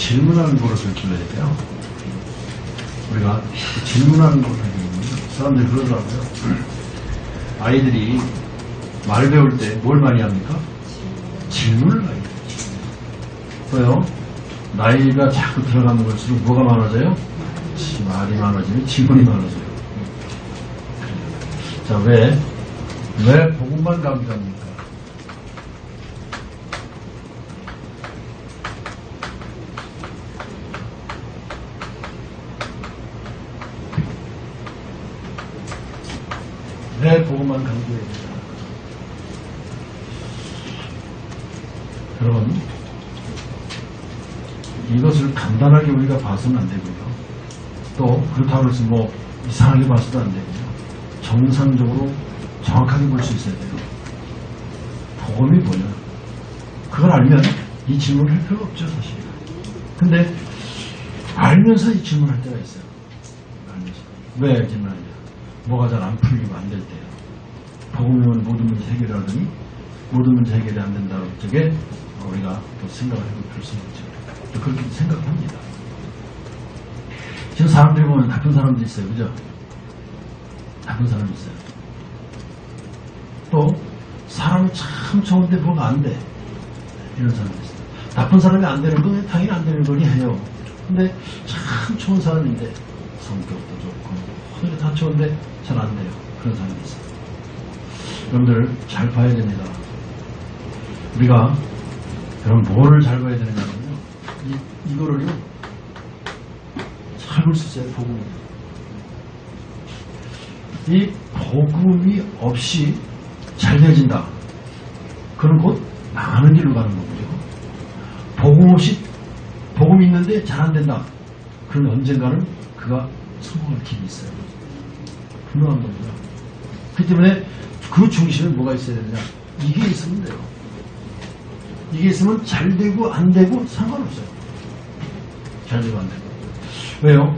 질문하는 버릇을 길러야 돼요. 우리가 질문하는 버릇을 길러면 사람들이 그러더라고요. 아이들이 말 배울 때 뭘 많이 합니까? 질문을 많이 해요. 왜요? 나이가 자꾸 들어가는 걸수록 뭐가 많아져요? 말이 많아지면 질문이 많아져요. 자, 왜 복음만 강조합니까? 왜 복음만 강조해야 됩니다. 여러분, 이것을 간단하게 우리가 봐서는 안 되고요. 또 그렇다고 해서 뭐 이상하게 봐서도 안 되고요. 정상적으로 정확하게 볼 수 있어야 돼요. 복음이 뭐냐? 그걸 알면 이 질문을 할 필요가 없죠, 사실. 근데 알면서 이 질문할 때가 있어요. 알면서. 왜 질문하냐? 뭐가 잘 안 풀리고 안 될 때요. 복음이면 모든 문제 해결하더니 모든 문제 해결이 안 된다는 쪽에 우리가 또 생각을 해볼 필요성이 있죠. 그렇게 생각합니다. 지금 사람들이 보면 나쁜 사람도 있어요. 그죠? 나쁜 사람이 있어요. 또 사람 참 좋은데 뭐가 안 돼. 이런 사람이 있어요. 나쁜 사람이 안 되는 건 당연히 안 되는 거니 해요. 근데 참 좋은 사람인데 성격도 좋고 모든 게 다 좋은데 잘 안 돼요. 그런 사람이 있어요. 여러분들 잘 봐야 됩니다. 우리가 그럼 뭐를 잘 봐야 되느냐면요. 이거를요. 잘 볼 수 있어요. 복음. 이 복음이 없이 잘 되어진다. 그건 곧 망하는 길로 가는 거고요. 복음 없이 복음이 있는데 잘 안 된다. 그건 언젠가는 그가 성공할 길이 있어요. 분명한 겁니다. 그렇기 때문에 그 중심에 뭐가 있어야 되느냐. 이게 있으면 돼요. 이게 있으면 잘 되고 안 되고 상관없어요. 잘 되고 안 되고. 왜요?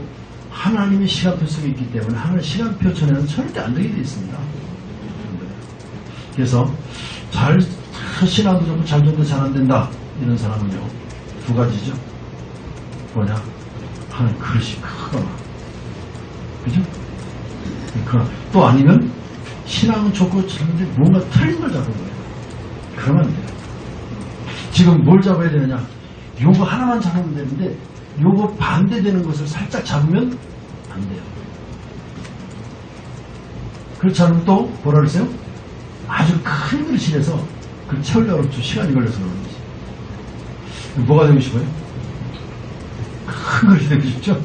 하나님의 시간표 속에 있기 때문에 하나님의 시간표천에는 절대 안 되게 되어 있습니다. 그래서 신앙도 좋고 잘 되는데 잘 안 된다. 이런 사람은요. 두 가지죠. 뭐냐? 하나님 그릇이 크거나. 그죠? 그러나 또 아니면 신앙은 좋고 잘하는데 뭔가 틀린 걸 잡은 거예요. 그러면 안 돼요. 지금 뭘 잡아야 되느냐? 요거 하나만 잡으면 되는데 요거 반대되는 것을 살짝 잡으면 안 돼요. 그렇지 않으면 또 뭐라 그랬어요? 아주 큰 그릇이 돼서 그 채우려고 좀 시간이 걸려서 그러는 거지. 뭐가 되고 싶어요? 큰 그릇이 되고 싶죠?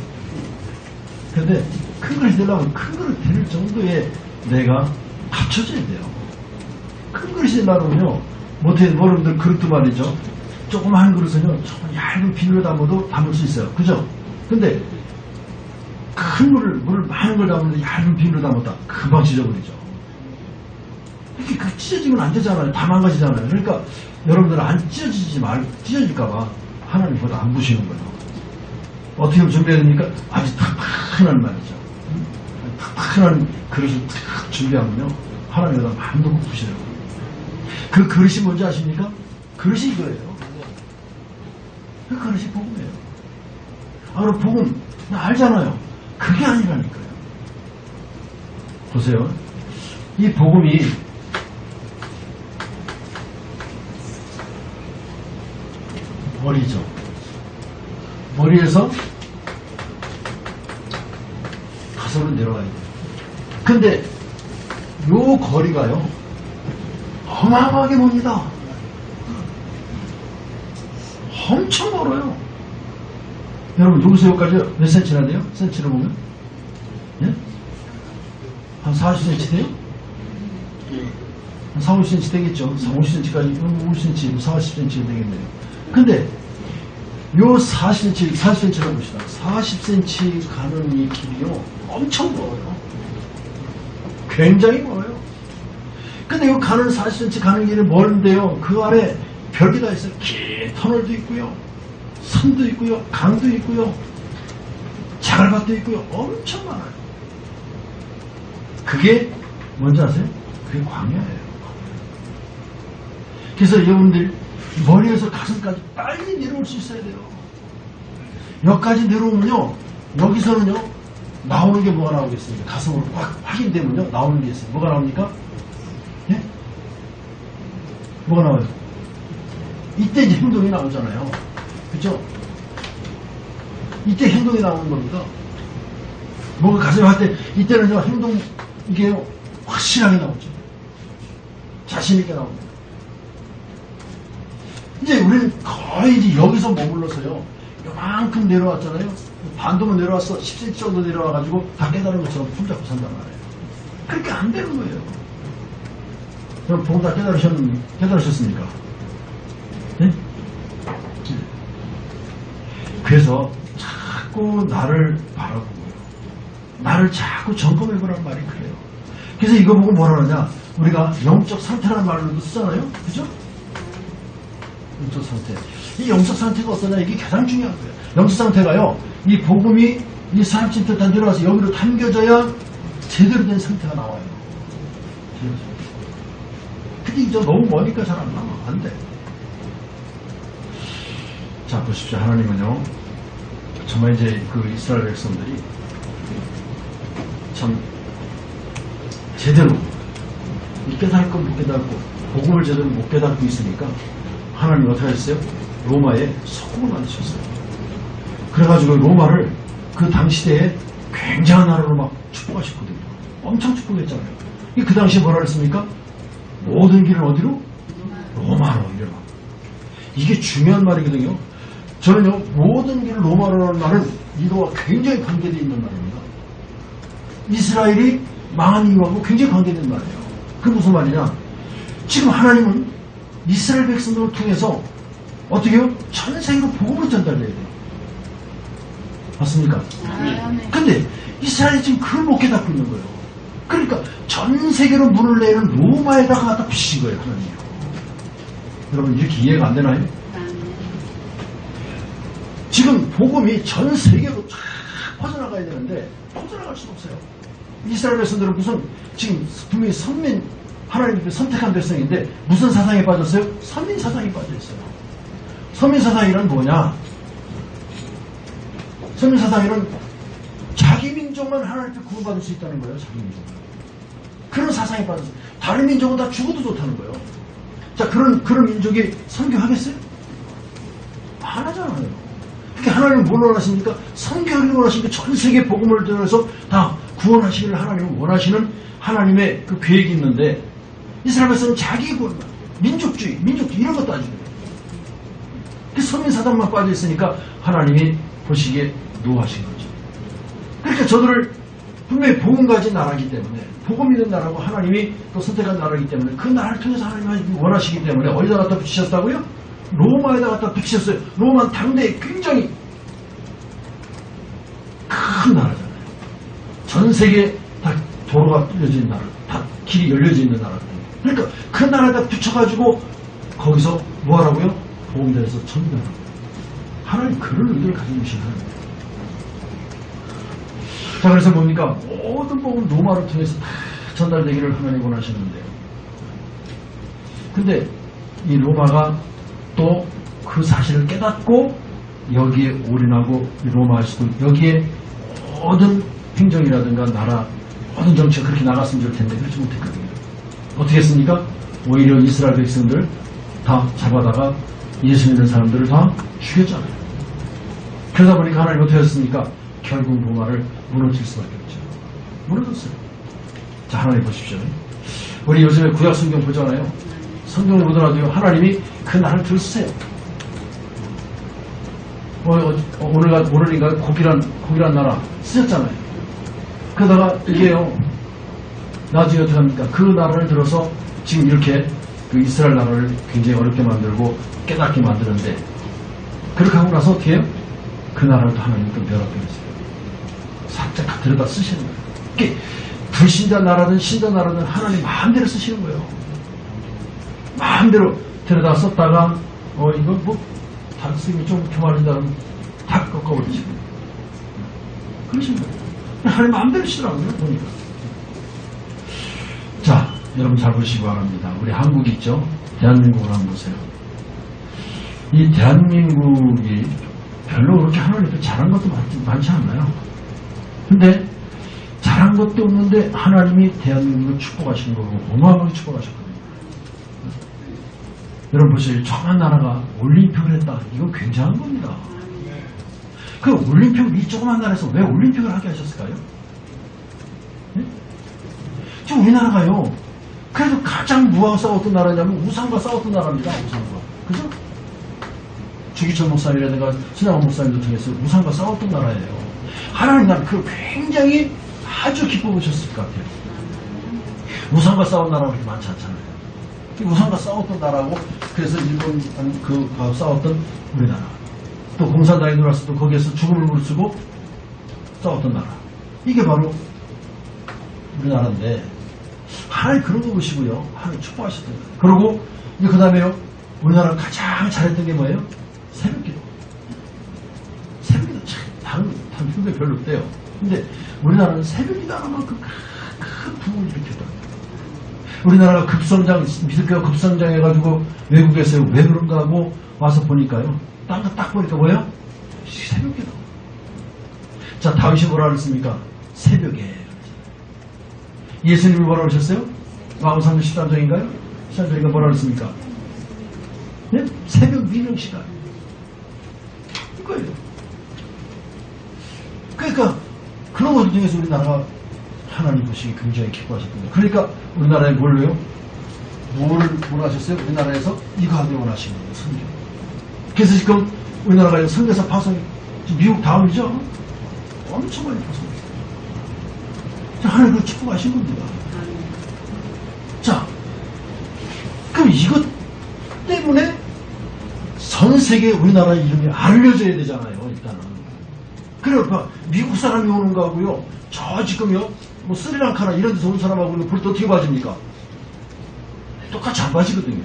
근데 큰 그릇이 되려면 큰 그릇 될 정도의 내가 갖춰져야 돼요. 큰 그릇이 되려면요. 여러분들 그릇도 말이죠. 조그마한 그릇은요. 조금 얇은 비누를 담아도 담을 수 있어요. 그죠? 근데 큰 물을 많은 걸 담는데 얇은 비누를 담았다. 금방 찢어버리죠. 이렇게 찢어지면 안 되잖아요. 다 망가지잖아요. 그러니까 여러분들 안 찢어질까봐 하나님 보다 안 부시는 거예요. 어떻게 하면 준비해야 됩니까? 아주 탁탁한 말이죠. 탁탁한 그릇을 탁 준비하면요. 하나님보다 마음도 못 부시려고. 그 그릇이 뭔지 아십니까? 그릇이 이거예요. 그 그릇이 복음이에요. 그럼 복음, 나 알잖아요. 그게 아니라니까요. 보세요. 이 복음이 머리죠. 머리에서 가슴으로 내려가야 돼요. 근데 요 거리가요. 어마어마하게 멉니다. 엄청 멀어요. 여러분 여기서 여기까지 몇 센치나 돼요? 센치로 보면? 예? 한 40cm 돼요? 한 4, 50cm 되겠죠? 4, 50cm까지 50cm, 4, 50cm가 되겠네요. 근데 요 40cm라고 봅시다. 40cm 가는 이 길이요. 엄청 멀어요. 굉장히 멀어요. 근데 요 가는 40cm 가는 길이 멀은데요. 그 안에 별이 다 있어요. 긴 터널도 있고요. 산도 있고요. 강도 있고요. 자갈밭도 있고요. 엄청 많아요. 그게 뭔지 아세요? 그게 광야예요. 그래서 여러분들 머리에서 가슴까지 빨리 내려올 수 있어야 돼요. 여기까지 내려오면요, 여기서는요, 나오는 게 뭐가 나오겠습니까? 가슴으로 꽉 확인되면요, 나오는 게 있어요. 뭐가 나옵니까? 예? 뭐가 나와요? 이때 이제 행동이 나오잖아요. 그죠? 이때 행동이 나오는 겁니다. 뭐가 가슴에 할 때, 이때는요, 행동, 이게 확실하게 나오죠. 자신있게 나옵니다. 이제 우리는 거의 이제 여기서 머물러서요, 요만큼 내려왔잖아요. 반도만 내려왔어. 10cm 정도 내려와가지고 다 깨달은 것처럼 손잡고 산단 말이에요. 그렇게 안 되는 거예요. 그럼 보고 다 깨달으셨습니까? 네? 그래서 자꾸 나를 바라보고요. 나를 자꾸 점검해보라는 말이 그래요. 그래서 이거 보고 뭐라 그러냐. 우리가 영적 상태라는 말로도 쓰잖아요. 그죠? 영적 상태. 이 영적 상태가 어떠냐. 이게 가장 중요한 거예요. 영적 상태가요. 이 복음이 이 사람친 뜻 다 내려와서 여기로 담겨져야 제대로 된 상태가 나와요. 근데 이제 너무 머니까 잘 안 나와. 안 돼. 자, 보십시오. 하나님은요. 정말 이제 그 이스라엘 백성들이 참 제대로 깨달을 건 못 깨닫고 복음을 제대로 못 깨닫고 있으니까 하나님 어떻게 하셨어요? 로마에 소금을 만드셨어요. 그래가지고 로마를 그 당시대에 굉장한 나라로 막 축복하셨거든요. 엄청 축복했잖아요. 그 당시에 뭐라 그랬습니까? 모든 길은 어디로? 로마로 이래라. 이게 중요한 말이거든요. 저는요, 모든 길은 로마로라는 말은 이거와 굉장히 관계되어 있는 말입니다. 이스라엘이 망한 이유하고 굉장히 관계된 말이에요. 그게 무슨 말이냐? 지금 하나님은 이스라엘 백성들을 통해서 어떻게 해요? 전 세계로 복음을 전달해야 돼요. 맞습니까? 근데 이스라엘이 지금 그걸 못 깨닫고 있는 거예요. 그러니까 전 세계로 문을 내는 로마에다가 갖다 붙이신 거예요, 하나님이. 여러분, 이렇게 이해가 안 되나요? 지금 복음이 전 세계로 쫙 퍼져나가야 되는데 퍼져나갈 수가 없어요. 이스라엘 백성들은 무슨 지금 분명히 선민, 하나님께 선택한 백성인데 무슨 사상에 빠졌어요? 선민 사상에 빠져있어요. 선민 사상이란 뭐냐? 선민 사상이란 자기 민족만 하나님께 구원받을 수 있다는 거예요. 자기 민족만. 그런 사상에 빠졌어요. 다른 민족은 다 죽어도 좋다는 거예요. 자, 그런 민족이 선교하겠어요? 안 하잖아요. 그러니까 하나님은 뭘 원하십니까? 선교하기를 원하시니까 전 세계 복음을 통해서 다 구원하시기를 하나님은 원하시는 하나님의 그 계획이 있는데 이스라엘 백성은 자기 구원, 민족주의 이런 것도 아니고요. 그 선민사상만 빠져있으니까 하나님이 보시기에 노하신 거죠. 그러니까 저들을 분명히 복음 가진 나라이기 때문에 복음 있는 나라고 하나님이 또 선택한 나라이기 때문에 그 나라를 통해서 하나님이 원하시기 때문에 어디다 갖다 붙이셨다고요? 로마에다 갖다 붙이셨어요. 로마는 당대에 굉장히 큰 나라잖아요. 전 세계에 다 도로가 뚫려진 나라, 다 길이 열려져 있는 나라. 그러니까 그 나라에다 붙여가지고 거기서 뭐 하라고요? 복음대에서 전도하라고. 하나님 그런 의도를 가지고 계신 하나님. 자, 그래서 뭡니까? 모든 복음 로마를 통해서 다 전달되기를 하나님 원하시는데요. 근데 이 로마가 또 그 사실을 깨닫고 여기에 올인하고 로마에서도 여기에 모든 행정이라든가 나라 모든 정치가 그렇게 나갔으면 좋을 텐데 그렇지 못했거든요. 어떻게 했습니까? 오히려 이스라엘 백성들 다 잡아다가 예수 믿는 사람들을 다 죽였잖아요. 그러다 보니까 하나님 어떻게 했습니까? 결국 로마를 무너뜨릴 수밖에 없죠. 무너졌어요. 자, 하나님 보십시오. 우리 요즘에 구약 성경 보잖아요. 성경을 보더라도요, 하나님이 그 나라를 들으세요. 오늘인가 곡이란 나라 쓰셨잖아요. 그러다가 이게요, 나중에 어떻게 합니까? 그 나라를 들어서 지금 이렇게 그 이스라엘 나라를 굉장히 어렵게 만들고 깨닫게 만드는데, 그렇게 하고 나서 어떻게 해요? 그 나라를 또 하나님 또 멸하게 했어요. 살짝 들여다 쓰시는 거예요. 이게 불신자 나라든 신자 나라든 하나님 마음대로 쓰시는 거예요. 마음대로 데려다 썼다가 이거 뭐 단숨이 좀 교만한다면 다 꺾어버리시고 그러신 거예요. 하나님 마음대로 쓰더라고요. 보니까. 자, 여러분 잘 보시기 바랍니다. 우리 한국 있죠? 대한민국을 한번 보세요. 이 대한민국이 별로 그렇게 하나님께 잘한 것도 많지 않나요? 근데 잘한 것도 없는데 하나님이 대한민국을 축복하시는 거고 어마어마하게 축복하셨거든요. 여러분 보세요. 조그만 나라가 올림픽을 했다. 이건 굉장한 겁니다. 그 올림픽, 이 조그만 나라에서 왜 올림픽을 하게 하셨을까요? 네? 지금 우리나라가요. 그래도 가장 무하고 싸웠던 나라냐면 우상과 싸웠던 나라입니다. 우상과. 그죠? 주기철 목사님이라든가 신앙원 목사님도 통해서 우상과 싸웠던 나라예요. 하나님 나라 그 굉장히 아주 기뻐 보셨을 것 같아요. 우상과 싸운 나라가 그렇게 많지 않잖아요. 우상과 싸웠던 나라고 그래서 일본 그 싸웠던 우리나라. 또 공산당이 들어왔을 때 거기에서 죽음을 무릅쓰고 싸웠던 나라. 이게 바로 우리나라인데 하나님 그런 거 보시고요. 하나님 축복하셨던 거예요. 그리고 이제 그 다음에요. 우리나라가 가장 잘했던 게 뭐예요? 새벽기도. 새벽기도 참 다른 휴게 별로 없대요. 근데 우리나라는 새벽기도 하나만큼 큰 부흥을 일으켰다. 우리나라가 급성장, 미드가 급성장해가지고 외국에서 왜 그런가 하고 와서 보니까요. 딴 거 딱 보니까 뭐예요? 새벽기도. 자, 다윗이 뭐라 그랬습니까? 새벽에. 예수님이 뭐라 그러셨어요? 마음상 13장인가요? 13장인가 뭐라 그랬습니까? 네? 새벽 미명 시간. 이거예요. 그러니까 그런 것 중에서 우리나라가 하나님 보시기 굉장히 기뻐하셨거든요. 그러니까 우리나라에 뭘 왜요? 뭘 하셨어요? 우리나라에서 이거 하기 원하시는 거예요. 선교. 그래서 지금 우리나라가 선교사 파송이 미국 다음이죠? 엄청 많이 파송했어요. 하나님 축복하신 겁니다. 자, 그럼 이것 때문에 전 세계에 우리나라 이름이 알려져야 되잖아요. 일단은. 그러니까 미국 사람이 오는 거하고요. 저 지금요. 뭐 스리랑카나 이런 데서 온 사람하고 볼 때 어떻게 봐집니까? 똑같이 안 봐지거든요.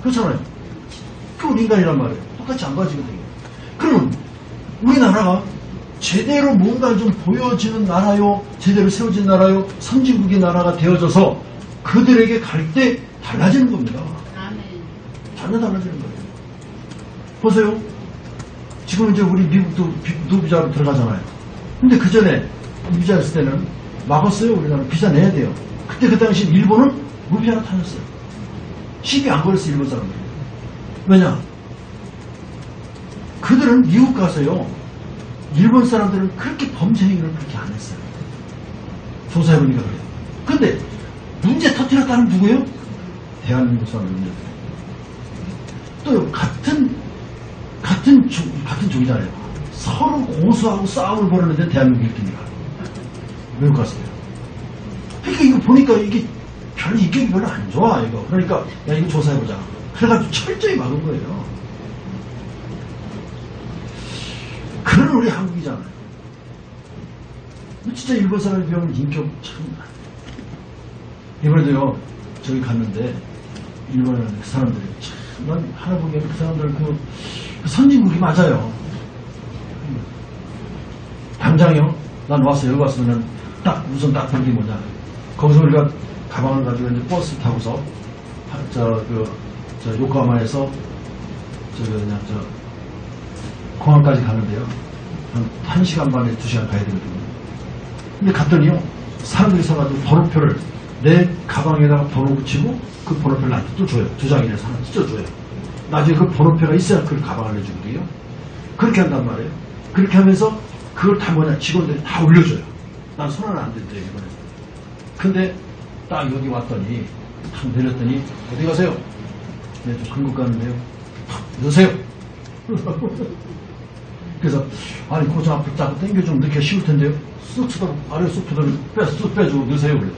그렇잖아요. 그건 인간이란 말이에요. 똑같이 안 봐지거든요. 그러면 우리나라가 제대로 뭔가 좀 보여지는 나라요, 제대로 세워진 나라요, 선진국의 나라가 되어져서 그들에게 갈 때 달라지는 겁니다. 전혀 달라지는 거예요. 보세요. 지금 이제 우리 미국도 비자로 들어가잖아요. 근데 그 전에 비자였을 때는 막았어요. 우리나라 비자 내야 돼요. 그때 그 당시 일본은 무비자로 타셨어요. 시비 안 걸었어요. 일본 사람들. 왜냐? 그들은 미국 가서요. 일본 사람들은 그렇게 범죄 행위를 그렇게 안 했어요. 조사해보니까 그래요. 근데 문제 터뜨렸다는 누구예요? 대한민국 사람입니다. 또 같은 쪽이잖아요. 서로 고소하고 싸움을 벌였는데 대한민국 1등이라. 외국 갔어요. 그러니까 이거 보니까 이게 별로 인격이 별로 안 좋아 이거. 그러니까 야 이거 조사해보자. 그래가지고 철저히 막은 거예요. 그런 우리 한국이잖아요. 진짜 일본 사람이 배우면 인격 참. 이번에도요, 저기 갔는데, 일본에 그 사람들이, 참, 난 하나 보기에는 그 사람들 그 선진국이 맞아요. 당장요, 난 왔어, 여기 왔으면은 우선 딱 본 게 뭐냐. 거기서 우리가 가방을 가지고 이제 버스 타고서, 요코하마에서, 공항까지 가는데요. 한 1시간 반에 2시간 가야 되거든요. 근데 갔더니요, 사람들이 서가지고 번호표를 내 가방에다가 번호 붙이고 그 번호표를 나한테 또 줘요. 2장이라서 하나 찢어줘요. 나중에 그 번호표가 있어야 그 가방을 내주거든요. 그렇게 한단 말이에요. 그렇게 하면서 그걸 다 직원들이 다 올려줘요. 난 손 하나 안 댄대요, 이번에. 근데 딱 여기 왔더니, 탁 내렸더니, 어디 가세요? 네, 좀 근국 가는데요. 탁, 넣으세요. 그래서, 아니, 고저 앞으로 딱 당겨주면 넣기가 쉬울 텐데요. 쑥 쳐다보고, 아래 쑥 쳐다보고, 쑥 빼주고 넣으세요. 그래요.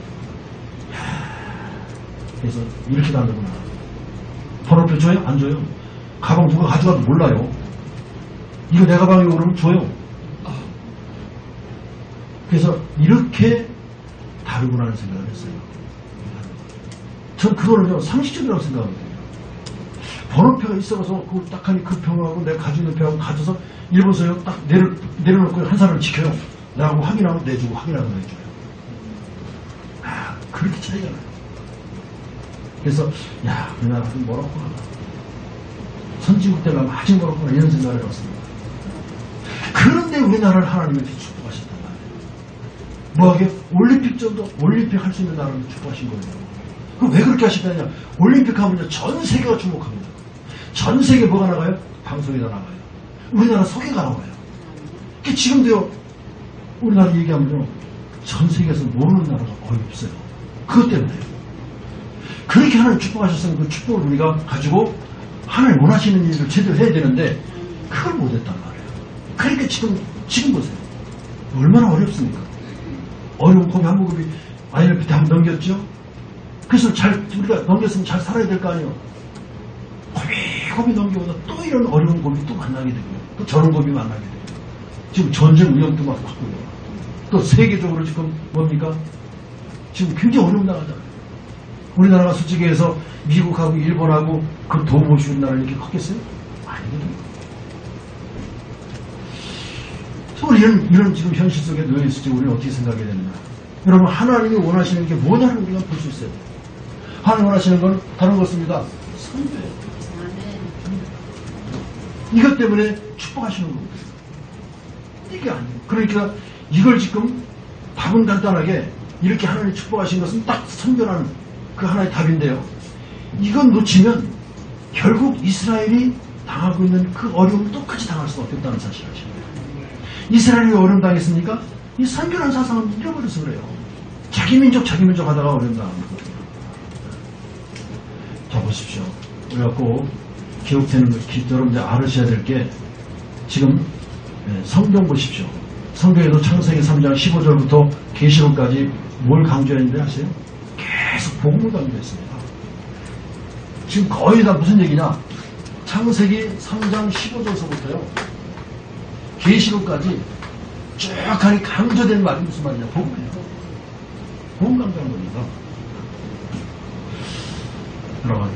그래서, 이렇게 다는구나. 번호표 줘요? 안 줘요? 가방 누가 가져가도 몰라요. 이거 내 가방이고 그러면 줘요. 그래서, 이렇게 다르구나라는 생각을 했어요. 전 그거는요, 상식적이라고 생각합니다. 번호표가 있어서 그걸 딱 하니 그 병하고 내가 가지고 있는 병하고 가져서 일본서요 딱 내려놓고 한 사람을 지켜요. 나하고 확인하고 내주고 확인하고 내줘요. 그렇게 차이가 나요. 그래서 야 우리나라 좀 멀었구나. 선진국 때가 아직 멀었구나 이런 생각을 해봤습니다. 우리나라를 하나님이 이렇게 축복하셨단 말이에요. 뭐하게? 올림픽 정도, 올림픽 할 수 있는 나라를 축복하신 거예요. 그럼 왜 그렇게 하셨다냐? 올림픽 하면요, 전 세계가 주목합니다. 전 세계 뭐가 나가요? 방송에다 나가요. 우리나라 소개가 나와요. 지금도요, 우리나라 얘기하면요, 전 세계에서 모르는 나라가 거의 없어요. 그것 때문에요. 그렇게 하나님 축복하셨으면 그 축복을 우리가 가지고 하나님 원하시는 일을 제대로 해야 되는데 그걸 못했단 말이에요. 그러니까 지금 보세요. 얼마나 어렵습니까? 어려운 고비 한 모금이 IMF 때 한번 넘겼죠? 그래서 우리가 넘겼으면 잘 살아야 될 거 아니에요. 고비 넘기고도 또 이런 어려운 고비 또 만나게 되고요. 또 저런 고비 만나게 되고요. 지금 전쟁 위험도 막 바꾸고 또 세계적으로 지금 뭡니까? 지금 굉장히 어려운 나라잖아요. 우리나라가 솔직히 해서 미국하고 일본하고 그 도움 없이 우리나라를 이렇게 컸겠어요? 아니거든요. 그래서 이런 지금 현실 속에 놓여있을 때 우리는 어떻게 생각해야 되느냐. 여러분, 하나님이 원하시는 게 뭐냐를 우리가 볼 수 있어요. 하나님 원하시는 건 다른 것입니다. 선교예요. 이것 때문에 축복하시는 겁니다. 이게 아니에요. 그러니까 이걸 지금 답은 간단하게 이렇게 하나님 축복하신 것은 딱 선견하는 그 하나의 답인데요. 이건 놓치면 결국 이스라엘이 당하고 있는 그 어려움을 똑같이 당할 수밖에 없다는 사실을 아십니다. 이스라엘이 어려움 당했습니까? 이 선견한 사상을 잃어버려서 그래요. 자기 민족 하다가 어려움 당하는 거예요. 자, 보십시오. 우리가 꼭 기억되는 것, 여러분들 알으셔야 될 게 지금 성경 보십시오. 성경에도 창세기 3장 15절부터 계시록까지 뭘 강조했는지 아세요? 계속 복음을 강조했습니다. 지금 거의 다 무슨 얘기냐? 창세기 3장 15절서부터요. 계시록까지 쭉 하니 강조된 말이 무슨 말이냐? 복음이에요. 복음 강조한 겁니다. 여러분,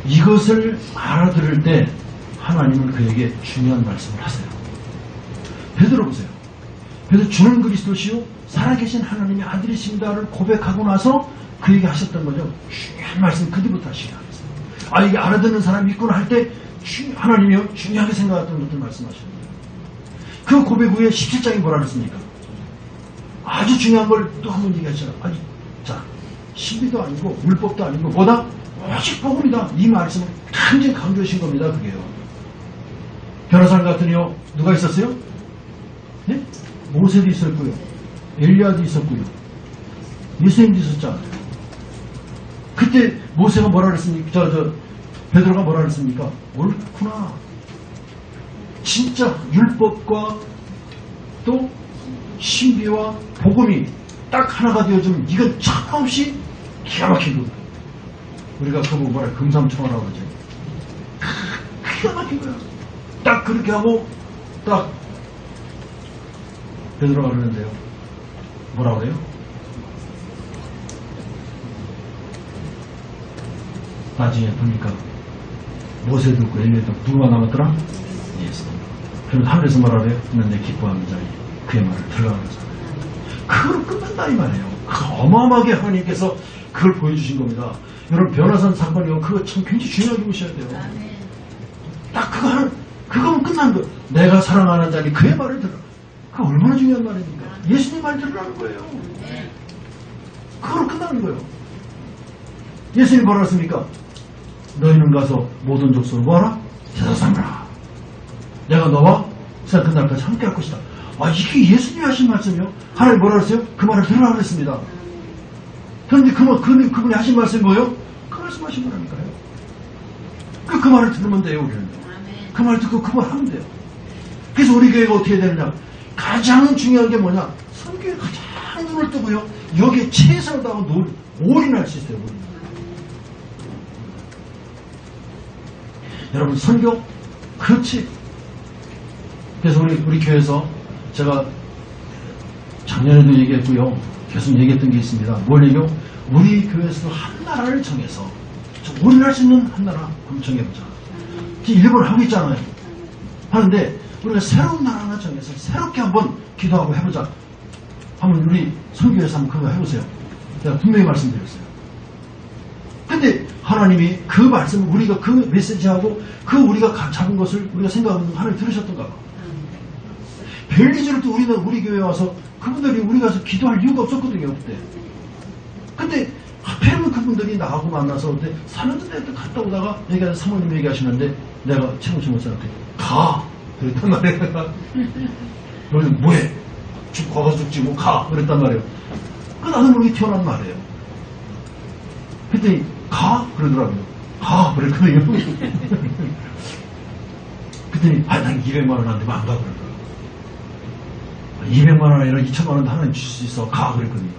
이것을 알아들을 때 하나님은 그에게 중요한 말씀을 하세요. 베드로 보세요. 베드로 주는 그리스도시요 살아계신 하나님의 아들이십니다를 고백하고 나서 그에게 하셨던 거죠. 중요한 말씀 그 뒤부터 하시게 하겠어요. 아, 이게 알아듣는 사람이 있구나 할 때 하나님이요 중요하게 생각했던 것들 말씀하시는 거예요. 그 고백 후에 17장이 뭐라 그랬습니까? 아주 중요한 걸 또 한 번 얘기하잖아요. 아니, 자, 신비도 아니고 율법도 아니고 뭐다? 오직 복음이다. 이 말씀을 굉장히 강조하신 겁니다. 그게요. 변호사님 같으니요 누가 있었어요? 네? 모세도 있었고요. 엘리야도 있었고요. 예수님도 있었잖아요. 그때 모세가 뭐라 그랬습니까? 베드로가 뭐라 그랬습니까? 옳구나. 진짜 율법과 또 신비와 복음이 딱 하나가 되어주면 이건 참없이 기가 막힌 거예요. 우리가 그거 뭐라 금삼초라고 그러죠. 기가 막힌 거야. 딱 그렇게 하고 딱 베드로가 그러는데요. 뭐라 그래요? 나중에 보니까 모세도 있고 엘리야도 누가 남았더라? 예수. 그럼 하늘에서 뭐라 그래요? 넌 내 기뻐하는 자니 그의 말을 들어가는 자니. 그걸 끝난다 이 말이에요. 그 어마어마하게 하나님께서 그걸 보여주신 겁니다. 여러분 변호사 사건이요 그거 참 굉장히 중요하게 보셔야 돼요. 딱 그거면 끝난 거예요. 내가 사랑하는 자니 그의 말을 들어. 그거 얼마나 중요한 말입니까? 예수님 말 들으라는 거예요. 그걸로 끝나는 거예요. 예수님 뭐라 했습니까? 너희는 가서 모든 족속을 뭐하라? 제사 삼으라. 내가 너와 세상 끝날까지 함께 할 것이다. 아, 이게 예수님이 하신 말씀이요? 하나님 뭐라 그랬어요? 그 말을 들으라고 그랬습니다. 그런데 그분이 하신 말씀이 뭐예요? 그 말씀 하신 거라니까요. 그 말을 들으면 돼요, 우리는. 그 말 듣고 그 말 하면 돼요. 그래서 우리 교회가 어떻게 되느냐? 가장 중요한 게 뭐냐? 성경에 가장 눈을 뜨고요. 여기에 최선을 다하고 올인할 수 있어요, 우리는. 여러분, 성경, 그렇지. 그래서 우리 교회에서 제가 작년에도 얘기했고요. 계속 얘기했던 게 있습니다. 뭘 얘기요? 우리 교회에서 한 나라를 정해서 올인할 수 있는 한 나라 한번 정해보자. 지금 일본을 하고 있잖아요. 하는데 우리가 새로운 나라 하나 정해서 새롭게 한번 기도하고 해보자. 한번 우리 선교회에서 한번 그거 해보세요. 제가 분명히 말씀드렸어요. 근데 하나님이 그 말씀을 우리가 그 메시지하고 그 우리가 잡은 것을 우리가 생각하는 하나님 들으셨던가 봐. 벨리즈를 또 우리 교회에 와서 그분들이 우리 가서 기도할 이유가 없었거든요, 그때. 근데 하필이면 그분들이 나하고 만나서 그때 사는데 갔다 오다가 얘기하는 사모님 얘기하시는데 내가 최고치 못사한테 가! 그랬단 말이에요. 너희 뭐해? 거기서 죽지 뭐 가! 그랬단 말이에요. 그 나는 모르게 튀어나온 말이에요. 그랬더니 가? 그러더라고요. 가! 그랬거든요. 그랬더니 난 200만원 안 되면 안 가 그러더라고요. 200만원 아니라 2천만원도 하나님 줄 수 있어. 가! 그랬거든요.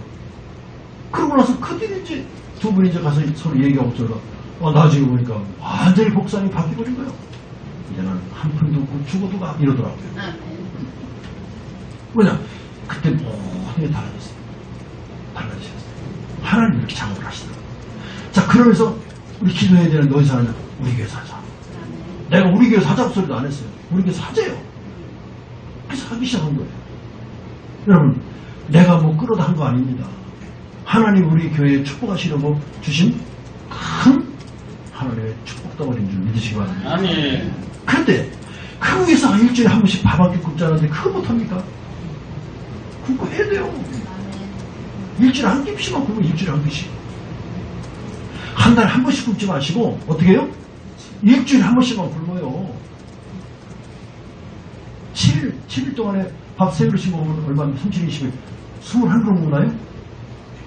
그러고 나서 그들이 이제 두 분이 이제 가서 서로 얘기하고 저러다 나중에 보니까 완전히 복상이 바뀌어버린 거예요. 이제는 한 푼도 없고 죽어도 가 이러더라고요. 왜냐? 그때 모든 게 달라졌어요. 달라지셨어요. 하나님 이렇게 작업을 하시더라고요. 자, 그러면서 우리 기도해야 되는데 어디서 하냐? 우리 교회 사자. 내가 우리 교회 사자고 소리도 안 했어요. 우리 교회 사재요. 그래서 하기 시작한 거예요. 여러분, 내가 뭐 끌어다 한 거 아닙니다. 하나님 우리 교회에 축복하시려고 주신 큰 하나님의 축복 덩어리인 줄 믿으시기 바랍니다. 아멘. 그런데 그 위에서 일주일에 한 번씩 밥 한 끼 굶자는데 그거 못합니까? 굶고 해야 돼요. 일주일에 한 끼씩만 굶으면 일주일에 한 끼씩. 한 달에 한 번씩 굶지 마시고 어떻게 해요? 일주일에 한 번씩만 굶어요. 7일 동안에 밥 3그릇씩 먹으면 얼마나 37, 20일 21그릇 먹나요?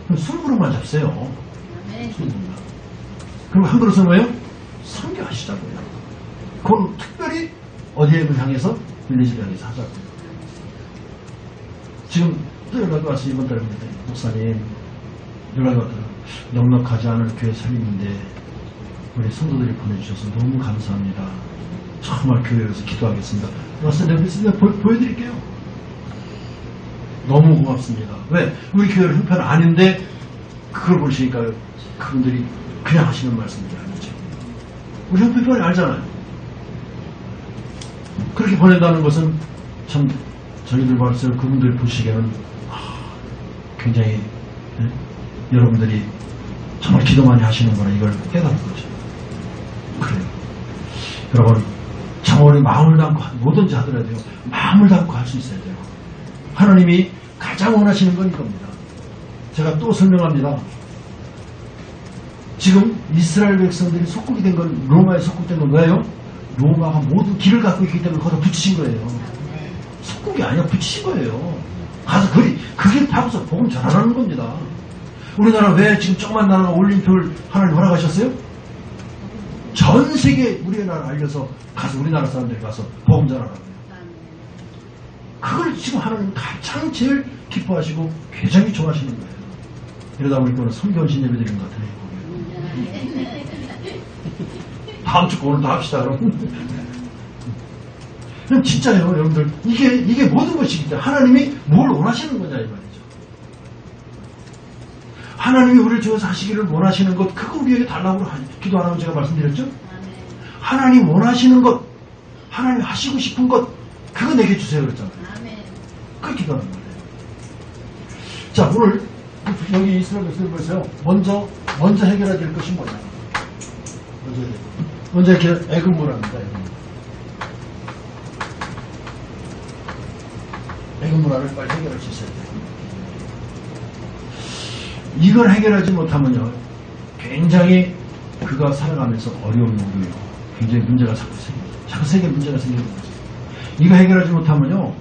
그럼 20그릇만 잡세요. 그리고 한 그릇은 뭐예요? 선교하시자고요. 그건 특별히 어디에 향해서? 빌리지를 향해서 하자고요. 지금 또 연락이 와서 이번 달에 보는데 목사님 연락이 왔더라고요. 넉넉하지 않은 교회 살림인데 우리 성도들이 보내주셔서 너무 감사합니다. 정말 교회에서 기도하겠습니다. 와서 내가 보여드릴게요. 너무 고맙습니다. 왜? 우리 교회는 형편 아닌데 그걸 보시니까 그분들이 그냥 하시는 말씀들이 아니죠. 우리 형편이 알잖아요. 그렇게 보낸다는 것은 참 저희들 봤을 때 그분들 보시기에는 굉장히 여러분들이 정말 기도 많이 하시는구나 이걸 깨달은 거죠. 그래요. 여러분 정원이 마음을 담고 뭐든지 하더라도요. 마음을 담고 할 수 있어야 돼요. 하나님이 가장 원하시는 건 이겁니다. 제가 또 설명합니다. 지금 이스라엘 백성들이 속국이 된 건 로마에 속국된 건 뭐예요? 로마가 모두 길을 갖고 있기 때문에 거기다 붙이신 거예요. 속국이 아니라 붙이신 거예요. 가서 그게 타고서 복음 전하라는 겁니다. 우리나라 왜 지금 조그만 나라가 올림픽을 하나님 허락하셨어요? 전 세계 우리나라 알려서 가서 우리나라 사람들이 가서 복음 전하라고요. 그걸 지금 하나님 가장 제일 기뻐하시고 굉장히 좋아하시는 거예요. 이러다 보니까 오늘 성경신 예배 드리는 것 같아요. 다음 주 오늘 다 합시다 그럼. 그럼 진짜예요 여러분들. 이게 모든 것이기 때문에 하나님이 뭘 원하시는 거냐 이 말이죠. 하나님이 우리를 주어서 하시기를 원하시는 것 그거 우리에게 달라고 기도하라고 제가 말씀드렸죠. 하나님 원하시는 것 하나님 하시고 싶은 것 그거 내게 주세요 그랬잖아요. 그렇게 기도하는 거예요. 자 오늘 여기 이스라엘 백성을 보세요. 먼저 해결해야 될 것이 뭐냐. 먼저 이렇게 애금문화입니다. 애금문화를 빨리 해결할 수 있어야 돼요. 이걸 해결하지 못하면요. 굉장히 그가 살아가면서 어려움이 오고요. 굉장히 문제가 자꾸 생겨요. 자꾸 세계 문제가 생기는 거죠. 이거 해결하지 못하면요.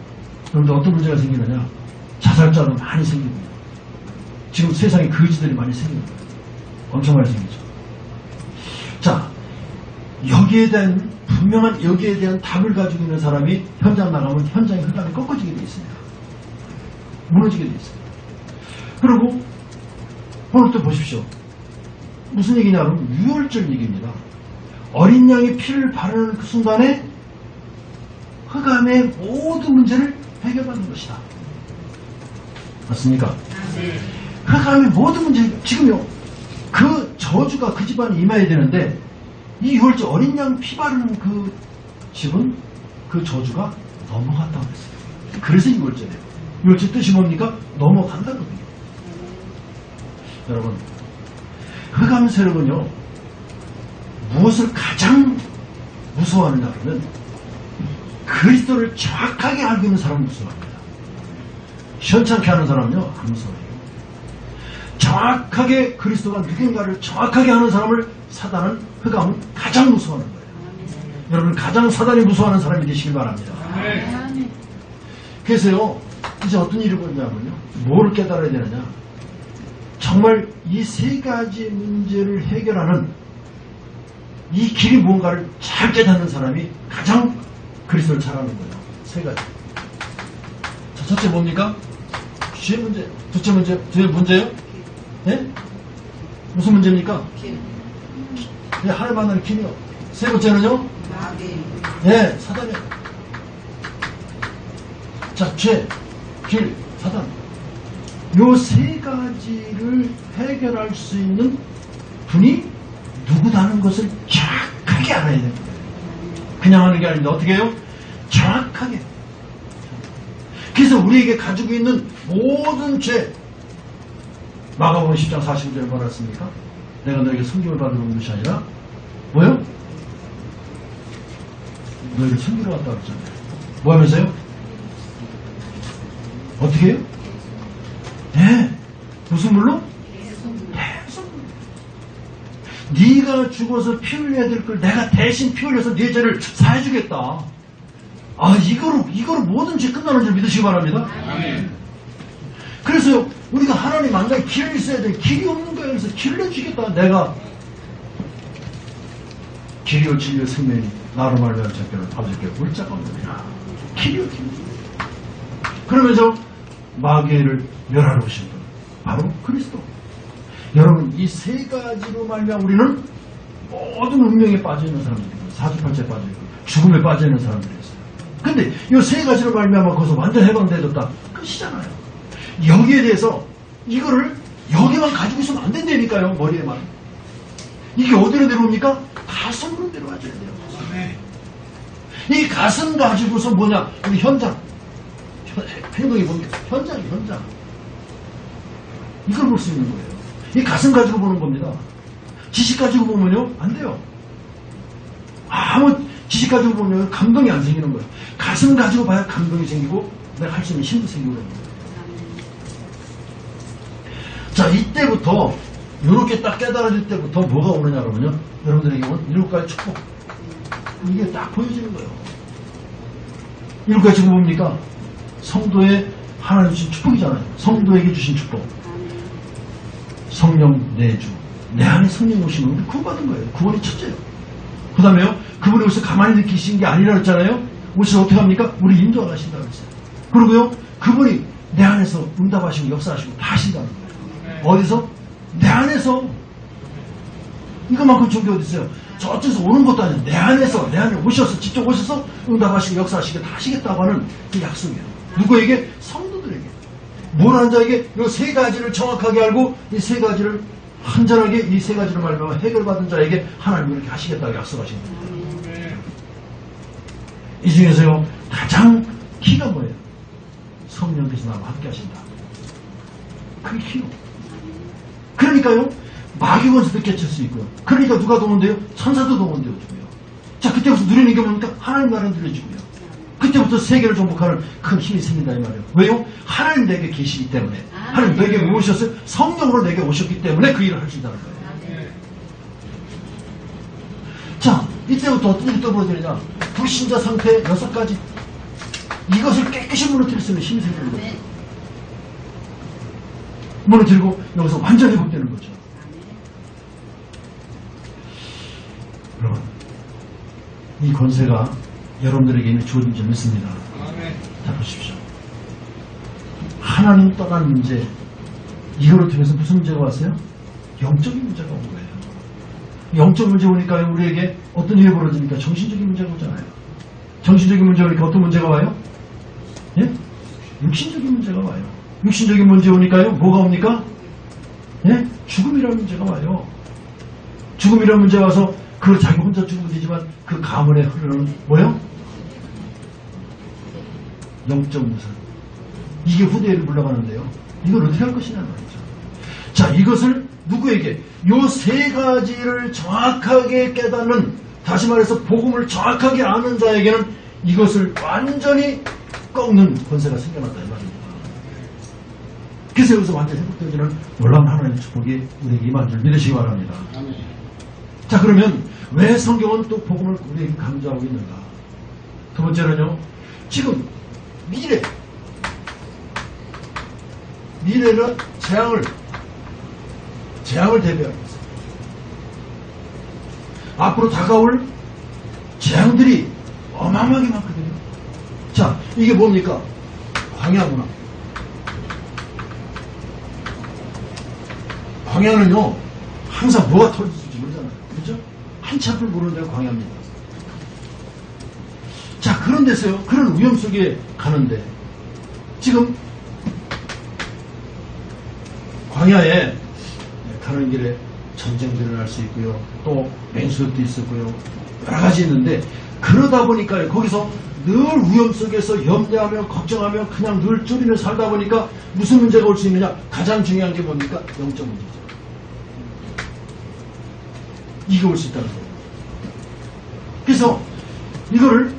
여러분들 어떤 문제가 생기느냐. 자살자도 많이 생깁니다. 지금 세상에 거지들이 많이 생깁니다. 엄청 많이 생기죠. 자, 여기에 대한 분명한 여기에 대한 답을 가지고 있는 사람이 현장 나가면 현장의 흐름이 꺾어지게 되어 있습니다. 무너지게 되어 있습니다. 그리고 오늘 또 보십시오. 무슨 얘기냐면 유월절 얘기입니다. 어린 양의 피를 바르는 그 순간에 흑암의 모든 문제를 해결받는 것이다. 맞습니까? 네. 흑암의 모든 문제 지금요. 그 저주가 그 집안에 임해야 되는데 이 유월절 어린 양 피 바르는 그 집은 그 저주가 넘어갔다고 했어요. 그래서 유월절이에요. 유월절 뜻이 뭡니까? 넘어간다거든요. 여러분 흑암 세력은요 무엇을 가장 무서워하느냐 그러면 그리스도를 정확하게 알고 있는 사람은 무서워합니다. 현찮게 하는 사람은요, 안 무서워해요. 정확하게 그리스도가 누군가를 정확하게 하는 사람을 사단은, 흑암은 가장 무서워하는 거예요. 여러분, 가장 사단이 무서워하는 사람이 되시길 바랍니다. 그래서요, 이제 어떤 일이 벌어지냐면요, 뭐를 깨달아야 되느냐. 정말 이 세 가지 문제를 해결하는 이 길이 뭔가를 잘 깨닫는 사람이 가장 그리스도를 잘하는 거예요. 세 가지. 자, 첫째 뭡니까? 주의 문제. 둘째 문제, 주의 문제요? 네? 무슨 문제입니까? 네, 하나님 만나는 길이요. 세 번째는요? 네, 사단이요. 자, 죄, 길, 사단. 요 세 가지를 해결할 수 있는 분이 누구다는 것을 정확하게 알아야 됩니다. 그냥 하는 게 아닌데 어떻게 해요? 정확하게. 그래서 우리에게 가지고 있는 모든 죄, 마가복음 10장 49절에 뭐라 했습니까? 내가 너에게 선교를 받으러 것이 아니라 뭐요? 너희를 선교로 갔다 그랬잖아요. 뭐 하면서요? 어떻게 해요? 네. 무슨 물로? 대성물. 네가 죽어서 피 흘려야 될 걸 내가 대신 피 흘려서 네 죄를 사해주겠다. 아, 이거로 모든 죄 끝나는 줄 믿으시기 바랍니다. 아멘. 그래서 우리가 하나님 만나에 길이 있어야 돼. 길이 없는 거예요. 그래서 길을 내주겠다. 내가 길이요 진리요 생명이 나로 말미암아 자께는 아버지께 물자가 없느냐. 길이요 길. 그러면서 마귀를 멸하러 오신 분 바로 그리스도. 여러분, 이 세 가지로 말미암아 우리는 모든 운명에 빠져있는 사람들이고 사주팔자에 빠져있고 죽음에 빠져있는 사람들이었어요. 근데 이 세 가지로 말미암아 거기서 완전 해방되었다. 끝이잖아요. 여기에 대해서 이거를 여기만 가지고 있으면 안 된다니까요. 머리에만. 이게 어디로 내려옵니까? 가슴으로 내려와줘야 돼요. 이 가슴 가지고서 뭐냐? 우리 현장. 행동이 뭡니까? 현장. 이걸 볼 수 있는 거예요. 이 가슴 가지고 보는 겁니다. 지식 가지고 보면요, 안 돼요. 아무 지식 가지고 보면 감동이 안 생기는 거예요. 가슴 가지고 봐야 감동이 생기고 내가 할 수 있는 힘도 생기고 그러는 거예요. 자, 이때부터 이렇게 딱 깨달아질 때부터 뭐가 오느냐 그러면요, 여러분들에게 온 7가지 축복. 이게 딱 보여지는 거예요. 7가지 축복 뭡니까? 성도의 하나님 주신 축복이잖아요. 성도에게 주신 축복. 성령 내주. 내 안에 성령 오시면 우리 구원받은 거예요. 구원이 첫째예요. 그 다음에요, 그분이 오셔서 가만히 느끼신 게 아니라 그랬잖아요. 오셔서 어떻게 합니까? 우리 인도하신다고 그랬어요. 그리고요, 그분이 내 안에서 응답하시고 역사하시고 다 하신다는 거예요. 어디서? 내 안에서. 이것만큼 좋은 게 어디 있어요? 저쪽에서 오는 것도 아니에요. 내 안에 오셔서, 직접 오셔서 응답하시고 역사하시고 다 하시겠다고 하는 그 약속이에요. 누구에게? 성도들에게. 모르는 자에게 이 세 가지를 정확하게 알고 이 세 가지를 한전하게 이 세 가지를 말하면 해결받은 자에게 하나님이 이렇게 하시겠다고 약속하신 겁니다. 이 중에서요, 가장 키가 뭐예요? 성령께서 나와 함께 하신다. 그게 키로. 그러니까요, 마귀 권세도 깨칠 수 있고요. 그러니까 누가 동원돼요? 천사도 동원되어주고요. 자, 그때부터 누리는 게 뭡니까? 하나님 나라는 누려지고요. 그때부터 세계를 정복하는 큰 힘이 생긴다 이 말이에요. 왜요? 하나님 내게 계시기 때문에. 하나님 내게 오셨어요? 성령으로 내게 오셨기 때문에 그 일을 할 수 있다는 거예요. 자, 이때부터 어떤 일이 떠버려지느냐? 불신자 상태 6가지. 이것을 깨끗이 무너뜨릴 수 있는 힘이 생기는 거죠. 무너뜨리고 여기서 완전히 회복되는 거죠. 여러분, 이 권세가 여러분들에게 이미 주어진 점 있습니다. 자, 보십시오. 하나님 떠난 문제, 이거를 통해서 무슨 문제가 왔어요? 영적인 문제가 온 거예요. 영적 문제 오니까 우리에게 어떤 일이 벌어지니까 정신적인 문제가 오잖아요. 정신적인 문제가 오니까 어떤 문제가 와요? 예? 육신적인 문제가 와요. 육신적인 문제 오니까요, 뭐가 옵니까? 예? 죽음이라는 문제가 와요. 죽음이라는 문제가 와서 그 자기 혼자 죽으면 되지만 그 가문에 흐르는 뭐요? 영적 무선. 이게 후대를 물러가는데요. 이걸 어떻게 할 것이냐 말이죠. 자, 이것을 누구에게? 요 세 가지를 정확하게 깨닫는, 다시 말해서 복음을 정확하게 아는 자에게는 이것을 완전히 꺾는 권세가 생겨났다 이 말입니다. 그래서 여기서 완전히 회복되어지는 놀라운 하나님의 축복이 우리에게 임한 줄 믿으시기 바랍니다. 자, 그러면 왜 성경은 또 복음을 우리에게 강조하고 있는가? 두 번째는요, 지금 미래는 재앙을 대비하고 있어요. 앞으로 다가올 재앙들이 어마어마하게 많거든요. 자, 이게 뭡니까? 광야구나. 광야는요, 항상 뭐가 터질지 모르잖아요. 그죠? 한치 앞을 모르는 데가 광야입니다. 자, 그런 데서요, 그런 위험 속에 가는데, 지금, 광야에 가는 길에 전쟁들이 일어날 수 있고요. 또 맹수도 있었고요. 여러 가지 있는데, 그러다 보니까 거기서 늘 위험 속에서 염려하며 걱정하며 그냥 늘 쪼리며 살다 보니까 무슨 문제가 올 수 있느냐? 가장 중요한 게 뭡니까? 영적 문제죠. 이게 올 수 있다는 거예요. 그래서 이거를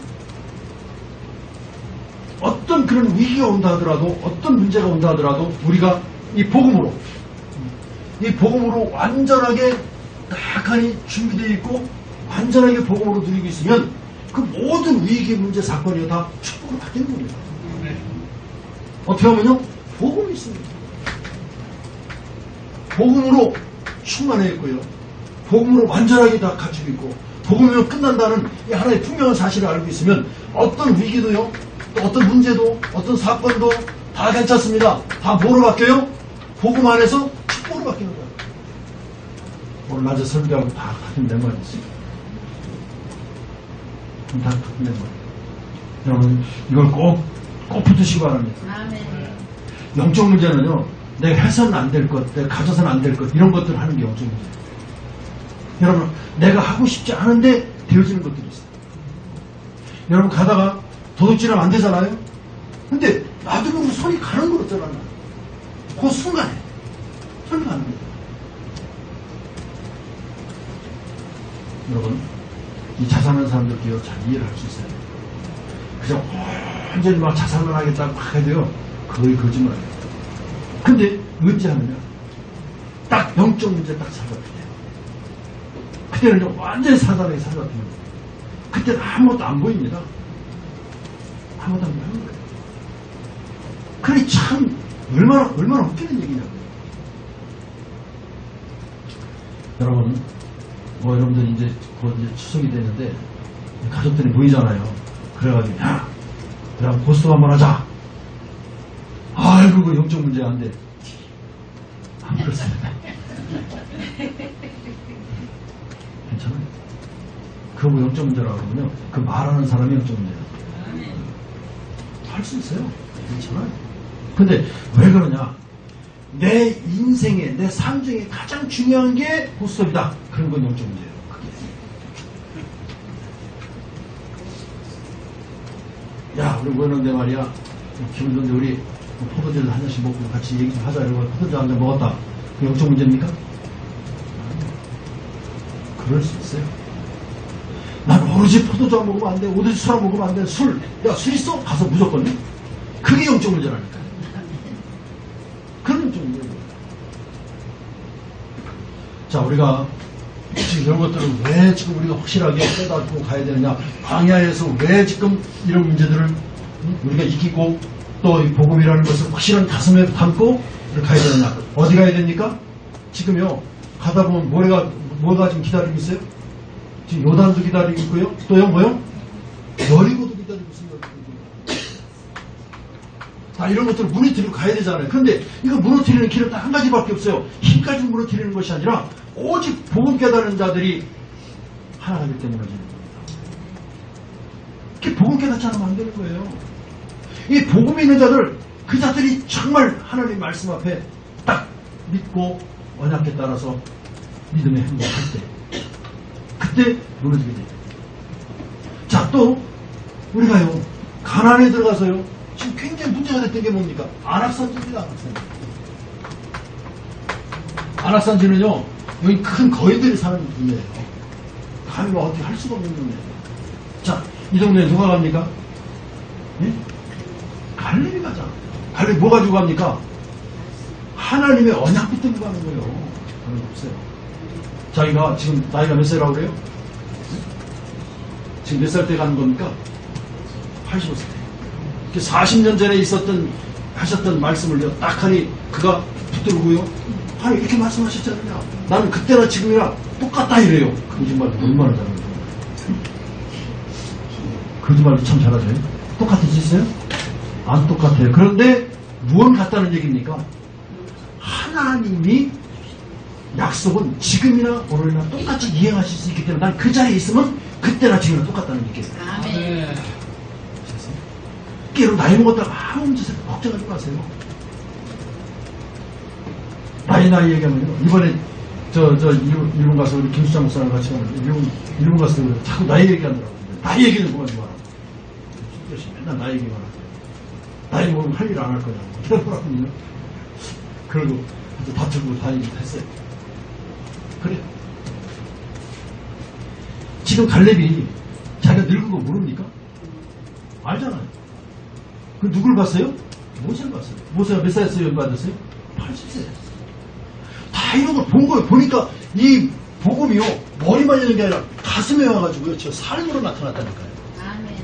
어떤 그런 위기가 온다 하더라도, 어떤 문제가 온다 하더라도 우리가 이 복음으로 완전하게 딱하니 준비되어 있고 완전하게 복음으로 누리고 있으면 그 모든 위기, 문제, 사건이 다 축복으로 바뀌는 겁니다. 어떻게 하면요? 복음이 있습니다. 복음으로 충만해 있고요. 복음으로 완전하게 다 갖추고 있고 복음이면 끝난다는 이 하나의 분명한 사실을 알고 있으면 어떤 위기도요, 또 어떤 문제도, 어떤 사건도 다 괜찮습니다. 다 뭐로 바뀌어요? 복음 안에서 축복으로 바뀌는 거예요. 오늘 낮에 설교하고 다 같은 내 말이 있어요. 다 같은 내 말. 여러분, 이걸 꼭 붙으시기 바랍니다. 아멘. 영적 문제는요, 내가 해서는 안 될 것, 내가 가져서는 안 될 것, 이런 것들을 하는 게 영적 문제예요. 여러분, 내가 하고 싶지 않은데 되어지는 것들이 있어요. 여러분, 가다가 도둑질하면 안 되잖아요? 근데 놔두면 손이 가는 거 없잖아요. 그 순간에 손이 가는 거예요. 여러분, 이 자살하는 사람들도요, 잘 이해를 할 수 있어요. 그냥 완전히 막 자살만 하겠다고 막 해도요, 거의 거짓말이에요. 근데 언제 하느냐? 딱 영적 문제 딱 사라져요. 그때는 완전히 사단에게 사라지는 거예요. 그때는 아무것도 안 보입니다. 아무것도 안 보이는 거예요. 그러니 참 얼마나 웃기는 얘기냐고요. 여러분, 여러분들 이제 추석이 되는데 가족들이 모이잖아요. 그래가지고 야, 그럼 고스톱 한번 하자. 아이고, 그 영적 문제 안 돼. 안 그렇습니다. 괜찮아요. 그거 뭐 영적 문제라고 그러면요, 그 말하는 사람이 영적 문제예요. 할 수 있어요. 괜찮아요. 근데 왜 그러냐? 내 인생에, 내 삶 중에 가장 중요한 게 고스톱이다. 그런 건 영적 문제예요. 그게. 야, 우리 모였는데 말이야, 기분 좋은데 우리 포도주를 한 잔씩 먹고 같이 얘기 좀 하자. 이러고 포도주 한 잔 먹었다. 그 영적 문제입니까? 그럴 수 있어요. 난 오로지 포도주 안 먹으면 안 돼. 오로지 술 안 먹으면 안 돼. 술. 야, 술 있어? 가서 무조건. 그게 영적 문제라니까. 그런 영적 문제예요. 자, 우리가 지금 이런 것들을 왜 지금 우리가 확실하게 깨닫고 가야 되느냐. 광야에서 왜 지금 이런 문제들을 우리가 익히고 또 이 복음이라는 것을 확실한 가슴에 담고 이렇게 가야 되느냐. 어디 가야 됩니까? 지금요, 가다 보면 뭐가 지금 기다리고 있어요? 지금 요단도 기다리고 있고요. 또요, 뭐요? 여리고도 기다리고 있습니다. 다 이런 것들을 무너뜨리고 가야 되잖아요. 그런데 이거 무너뜨리는 길은 딱 한 가지밖에 없어요. 힘까지 무너뜨리는 것이 아니라 오직 복음 깨달은 자들이 하나 가기 때문에 무너지는 겁니다. 이렇게 복음 깨닫지 않으면 안 되는 거예요. 이 복음이 있는 자들, 그 자들이 정말 하나님 말씀 앞에 딱 믿고 언약에 따라서 믿음의 행동을 할 때, 그때 무너지게 돼요. 자, 또 우리가요, 가나안에 들어가서요, 지금 굉장히 문제가 됐던 게 뭡니까? 안악산지입니다. 안악산지는요, 여기 큰 거인들이 사는 분이에요. 감히 뭐 어떻게 할 수가 없는 분이에요. 자, 이 동네에 누가 갑니까? 예? 갈렙이 가잖아. 갈렙 뭐 가지고 갑니까? 하나님의 언약 붙들고 가는 거예요. 다른 거 없어요. 자기가 지금 나이가 몇 살이라고 그래요? 지금 몇 살 때 가는 겁니까? 85세. 40년 전에 하셨던 말씀을요, 딱 하니 그가 붙들고요. 아니, 이렇게 말씀하셨잖아요. 나는 그때나 지금이나 똑같다 이래요. 거짓말 얼마나 잘하는 거예요. 거짓말도 참 잘하죠. 똑같으시어요? 안 똑같아요. 그런데 무언 같다는 얘기입니까? 하나님이 약속은 지금이나 오늘이나 똑같이 이행하실 수 있기 때문에 난 그 자리에 있으면 그때나 지금이나 똑같다는 얘기예요. 아멘. 여러분 나이 먹었다가 아무 문제 걱정하지 마세요. 나이 얘기하면요. 이번에 일본 가서 우리 김수장 목사랑 같이 가면 일본 가서 자꾸 나이 얘기하더라고요. 나이 얘기는 그만하지 마라. 맨날 나이 얘기만 하세요. 나이 먹으면 할 일 안 할 거냐고. 그러더라고요. 그리고 다투고 다니기도 했어요. 그래. 지금 갈렙이 자기가 늙은 거 모릅니까? 알잖아요. 그 누굴 봤어요? 모세를 봤어요. 모세가 몇 살에서 연받았어요? 80세. 다 이런 걸 본 거예요. 보니까 이 복음이요, 머리만 있는 게 아니라 가슴에 와가지고요, 저 삶으로 나타났다니까요. 아멘.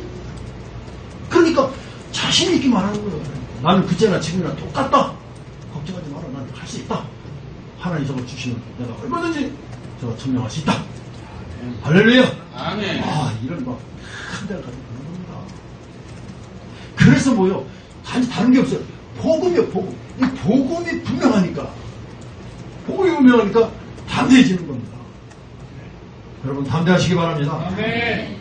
그러니까 자신 있게 말하는 거예요. 나는 그때나 지금이나 똑같다. 걱정하지 마라. 난 할 수 있다. 하나님 저걸 주시면 내가 얼마든지 저거 증명할 수 있다. 할렐루야. 아멘. 아, 이런 막 큰 데를 가지고 그런 겁니다. 그래서 뭐요? 단지 다른 게 없어요. 복음이요, 복음. 이 복음이 분명하니까, 복음이 분명하니까 담대해지는 겁니다. 여러분 담대하시기 바랍니다. 아멘.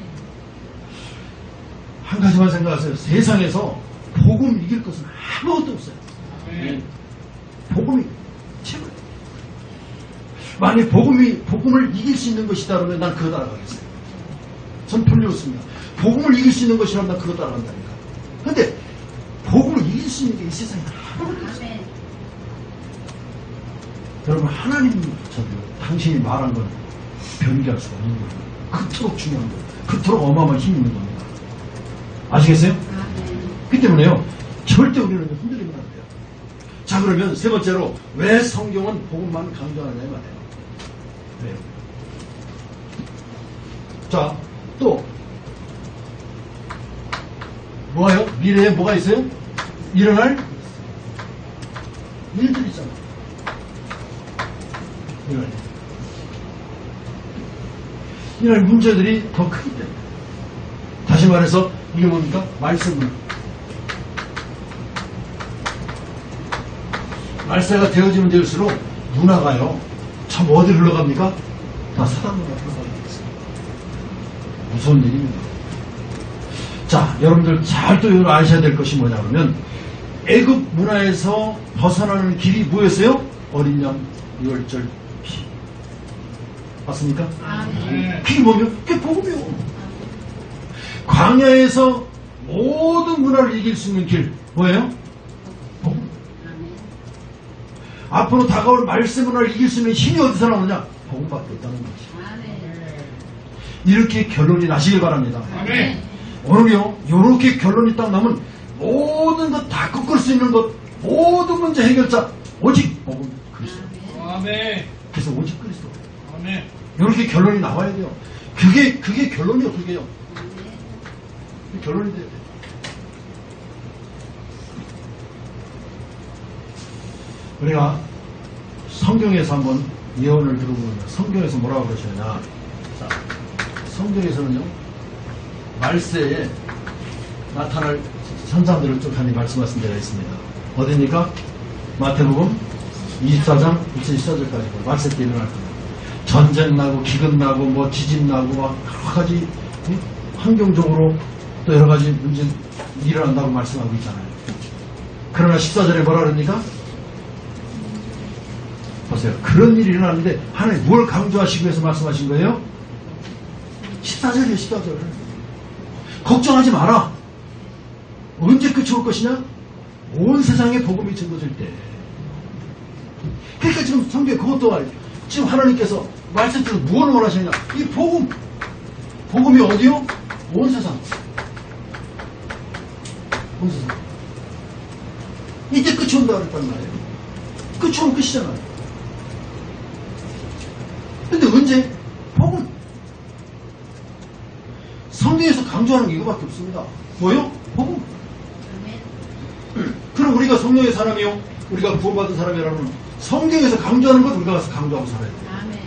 한 가지만 생각하세요. 세상에서 복음 이길 것은 아무것도 없어요. 아멘. 복음이 최고예요. 만약 복음을 이길 수 있는 것이다 그러면 난 그거 따라가겠어요. 전 풀리었습니다. 복음을 이길 수 있는 것이라면 난 그거 따라간다니까. 근데 복음을 이길 수 있는 게 이 세상에 아무것도 없어요. 아멘. 여러분 하나님 당신이 말한 건 변기할 수가 없는 거예요. 그토록 중요한 거예요. 그토록 어마어마한 힘이 있는 겁니다. 아시겠어요? 아멘. 그 때문에요. 절대 우리는 흔들리면 안 돼요. 자, 그러면 세 번째로 왜 성경은 복음만 강조하느냐 말이에요. 왜요? 자, 또 뭐예요? 미래에 뭐가 있어요? 일어날 일들이 있잖아요. 일어날 문제들이 더 크기 때문에. 다시 말해서 이게 뭡니까? 말씀을. 말세가 되어지면 될수록 문화가요, 참 어디 흘러갑니까? 다 사단으로 흘러가게 됐어요. 무서운 일입니다. 자, 여러분들 잘 또 이걸 아셔야 될 것이 뭐냐 그러면, 애굽 문화에서 벗어나는 길이 뭐였어요? 어린 양 유월절 피. 맞습니까? 아멘. 그게 뭐면? 그게 복음이요. 광야에서 모든 문화를 이길 수 있는 길 뭐예요? 복음. 아멘. 앞으로 다가올 말씀 문화를 이길 수 있는 힘이 어디서 나오느냐? 복음밖에 없다는 거지. 아멘. 이렇게 결론이 나시길 바랍니다. 아멘. 오늘요, 이렇게 결론이 딱 나면 모든 것 다 꺾을 수 있는 것, 모든 문제 해결자 오직 복음 그리스도. 아멘. 그래서 오직 그리스도. 아멘. 이렇게 결론이 나와야 돼요. 그게 결론이요, 그게요. 아멘. 그게 결론이 돼야 돼요. 우리가 성경에서 한번 예언을 들어보면 성경에서 뭐라고 그러시느냐. 자, 성경에서는요, 말세에 나타날 선자들을 쭉 하니 말씀하신 데가 있습니다. 어디입니까? 마태복음 24장 24절까지 말세 때 일어날 겁니다. 전쟁 나고 기근 나고 뭐 지진 나고 막 여러 가지 환경적으로 또 여러 가지 문제 일어난다고 말씀하고 있잖아요. 그러나 14절에 뭐라 그럽니까? 보세요. 그런 일이 일어나는데 하나님 뭘 강조하시기 위해서 말씀하신 거예요? 14절이에요. 14절. 걱정하지 마라. 언제 끝이 올 것이냐? 온 세상에 복음이 전도될 때. 그러니까 지금 성경에 그것도 말이에요. 지금 하나님께서 말씀대로 무엇을 원하시느냐? 이 복음이 어디요? 온 세상. 온 세상. 이제 끝이 온다 그랬단 말이에요. 끝이 오면 끝이잖아요. 근데 언제? 복음. 성경에서 강조하는 게 이거밖에 없습니다. 뭐요? 복음. 그럼 우리가 성령의 사람이요? 우리가 구원받은 사람이라면 성경에서 강조하는 것 우리가 가서 강조하고 살아야 돼요. 아멘.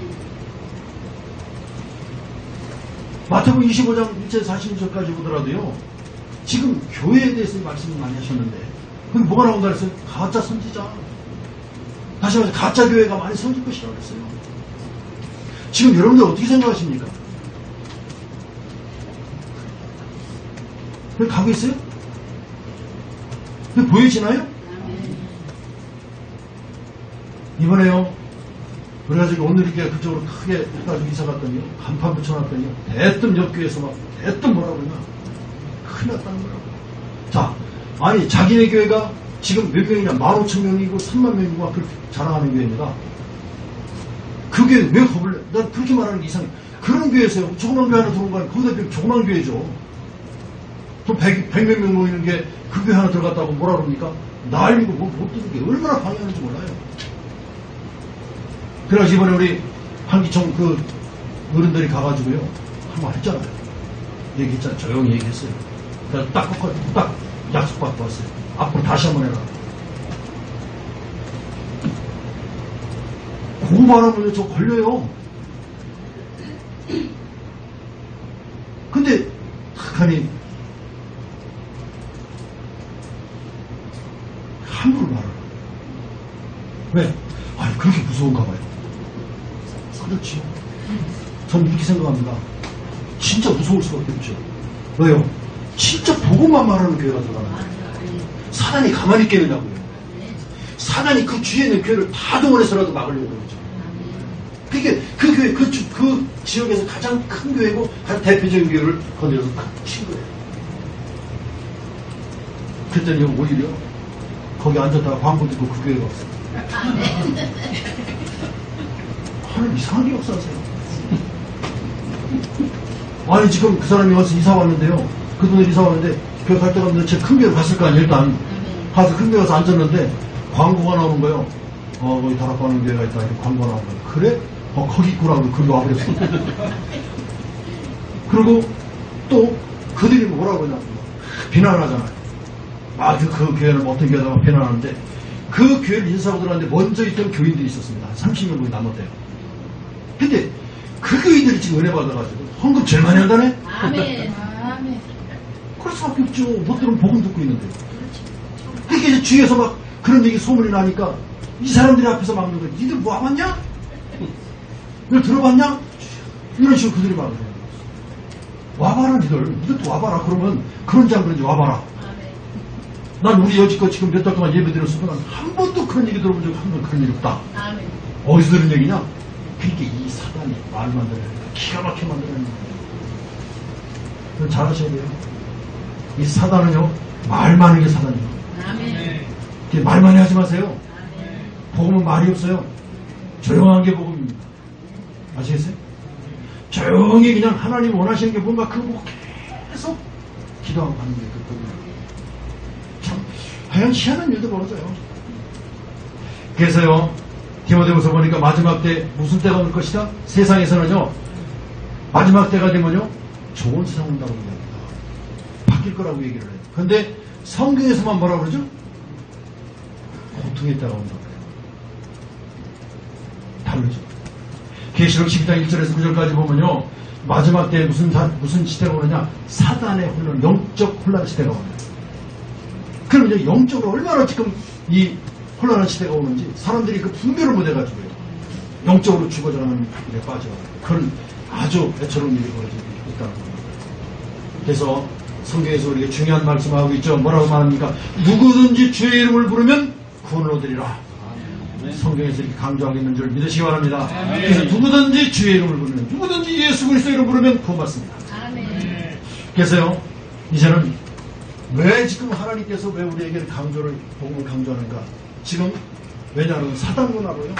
마태복음 25장 1절 46절까지 보더라도요. 지금 교회에 대해서 말씀을 많이 하셨는데 그게 뭐가 나온다 그랬어요? 가짜 선지자. 다시 말해서 가짜 교회가 많이 생길 것이라고 그랬어요. 지금 여러분들 어떻게 생각하십니까? 왜 가고 있어요? 왜 보여지나요? 아멘. 이번에요. 그래가지고 오늘 이렇게 그쪽으로 크게 가지고 이사 갔더니요. 간판 붙여놨더니요. 대뜸 옆교회에서 막 대뜸 뭐라고 그러나 큰일 났다는 거라고. 자, 아니 자기네 교회가 지금 몇 명이냐 15,000명이고 30,000명이고 막 그렇게 자랑하는 교회입니다. 그 교회 왜 겁을 내? 난 그렇게 말하는 게 이상해. 그런 교회에서요. 조그만 교회 하나 들어온 거 아니에요. 거기다 조그만 교회죠. 또 100몇 명 모이는 게 그 교회 하나 들어갔다고 뭐라 그럽니까? 난리고 못 듣는 게 얼마나 방해하는지 몰라요. 그래서 이번에 우리 한기총 그 어른들이 가가지고요. 한번 했잖아요. 얘기했잖아요. 조용히 얘기했어요. 그래서 딱 약속받고 왔어요. 앞으로 다시 한번 해라. 그거 말하면 저 걸려요. 근데 탁하니 함부로 말을. 왜? 아니 그렇게 무서운가 봐요. 그렇지. 저는 이렇게 생각합니다. 진짜 무서울 수밖에 없죠. 왜요? 진짜 보고만 말하는 교회가 들어가는 거예요. 사단이 가만히 깨느냐고요. 사단이 그 주위에 있는 교회를 다 동원해서라도 막으려고 그러죠. 그게 그 교회, 그 지역에서 가장 큰 교회고 가장 대표적인 교회를 건드려서 친 거예요. 그랬더니 오히려 거기 앉았다가 광고 듣고 그 교회가 없어요. 하나님 이상하게 역사하세요. 아니 지금 그 사람이 와서 이사 왔는데요. 그분이 이사 왔는데 교회 갈 때가 없는데 제 큰 교회를 갔을 거 아니에요. 일단 가서 큰 교회 가서 앉았는데 광고가 나오는 거예요. 거기 다락방에 교회가 있다 이렇게 광고가 나오는 거예요. 그래? 거기 있구나 하고 거기 와버렸어. 그리고 또 그들이 뭐라고 하냐면 비난하잖아요. 그 교회는 어떤 교회다 비난하는데 그 교회를 인사하고 들어갔는데 먼저 있던 교인들이 있었습니다. 30명 남았대요. 근데 그 교인들이 지금 은혜 받아가지고 헌금 제일 많이 한다네? 아멘. 아멘. 그럴 수밖에 없죠. 못 들으면 복음 듣고 있는데. 그렇게 이제 주위에서 막 그런 얘기 소문이 나니까 이 사람들이 앞에서 막는 거야. 니들 뭐 와봤냐? 너 들어봤냐? 이런 식으로 그들이 막는 거야. 와봐라 니들도 와봐라. 그러면 그런지 안 그런지 와봐라. 난 우리 여지껏 지금 몇 달 동안 예배 드렸어도 난 한 번도 그런 얘기 들어본 적 한 번 그런 일 없다. 아멘. 어디서 들은 얘기냐? 그렇게 이 사단이 말 만들어요. 기가 막히게 만들어요. 잘 아셔야 돼요. 이 사단은요, 말 많은 게 사단이에요. 아멘. 말 많이 하지 마세요. 아멘. 복음은 말이 없어요. 조용한 게 복음입니다. 아시겠어요? 조용히 그냥 하나님 원하시는 게 뭔가 그거 계속 기도하고 가는 게 그 복음이에요. 참, 하여간 희한한 일도 벌어져요. 그래서요, 디모데후서 보니까 마지막 때 무슨 때가 올 것이다? 세상에서는요, 마지막 때가 되면요, 좋은 세상 온다고 얘기합니다. 바뀔 거라고 얘기를 해요. 근데 성경에서만 뭐라고 그러죠? 고통의 때가 온다고 그래요. 다르죠. 계시록 12장 1절에서 9절까지 보면요, 마지막 때에 무슨 시대가 오느냐? 사단의 혼란, 영적 혼란 시대가 오는 거예요. 그럼 이제 영적으로 얼마나 지금 이 혼란한 시대가 오는지 사람들이 그 분별을 못해가지고요. 영적으로 죽어져가는 일에 빠져가지고 그런 아주 애처로운 일이 벌어지고 있다는 겁니다. 그래서 성경에서 우리가 중요한 말씀하고 있죠. 뭐라고 말합니까? 누구든지 주의 이름을 부르면 구원을 얻으리라. 성경에서 이렇게 강조하고 있는 줄 믿으시기 바랍니다. 그래서 누구든지 주의 이름을 부르면, 누구든지 예수 그리스도 이름을 부르면 구원받습니다. 아멘. 그래서요, 이제는 왜 지금 하나님께서 왜 우리에게 복음을 강조하는가? 지금 왜냐하면 사단 문화로요,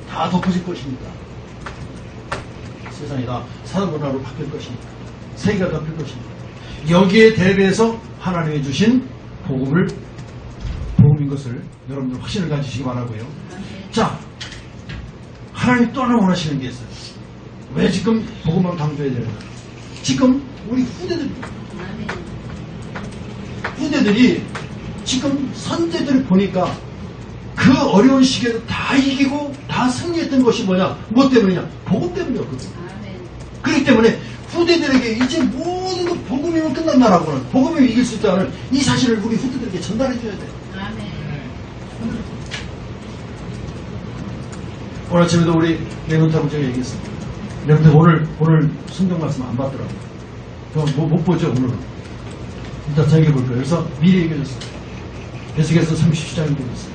다 덮어질 것입니다. 세상이 다 사자문화로 바뀔 것이니까. 세계가 바뀔 것이니까. 여기에 대비해서 하나님이 주신 복음인 것을 여러분들 확신을 가지시기 바라고요. 자, 하나님 또 하나 원하시는 게 있어요. 왜 지금 복음을 강조해야 되는가? 지금 우리 후대들이 지금 선대들을 보니까 그 어려운 시기에도 다 이기고 다 승리했던 것이 뭐냐? 무엇 때문이냐? 복음 때문이었거든. 그렇기 때문에 후대들에게 이제 모든 것 복음이면 끝난다라고는, 복음이면 이길 수 있다는 이 사실을 우리 후대들에게 전달해 줘야 돼요. 오늘 아침에도 우리 레몬타고 제가 얘기했습니다. 레몬타고 오늘 성경 말씀 안 받더라고요. 못 보죠, 오늘은. 일단 저녁에 볼 거예요. 그래서 미리 얘기해줬어요. 에스겔서 30장에 얘기했어요.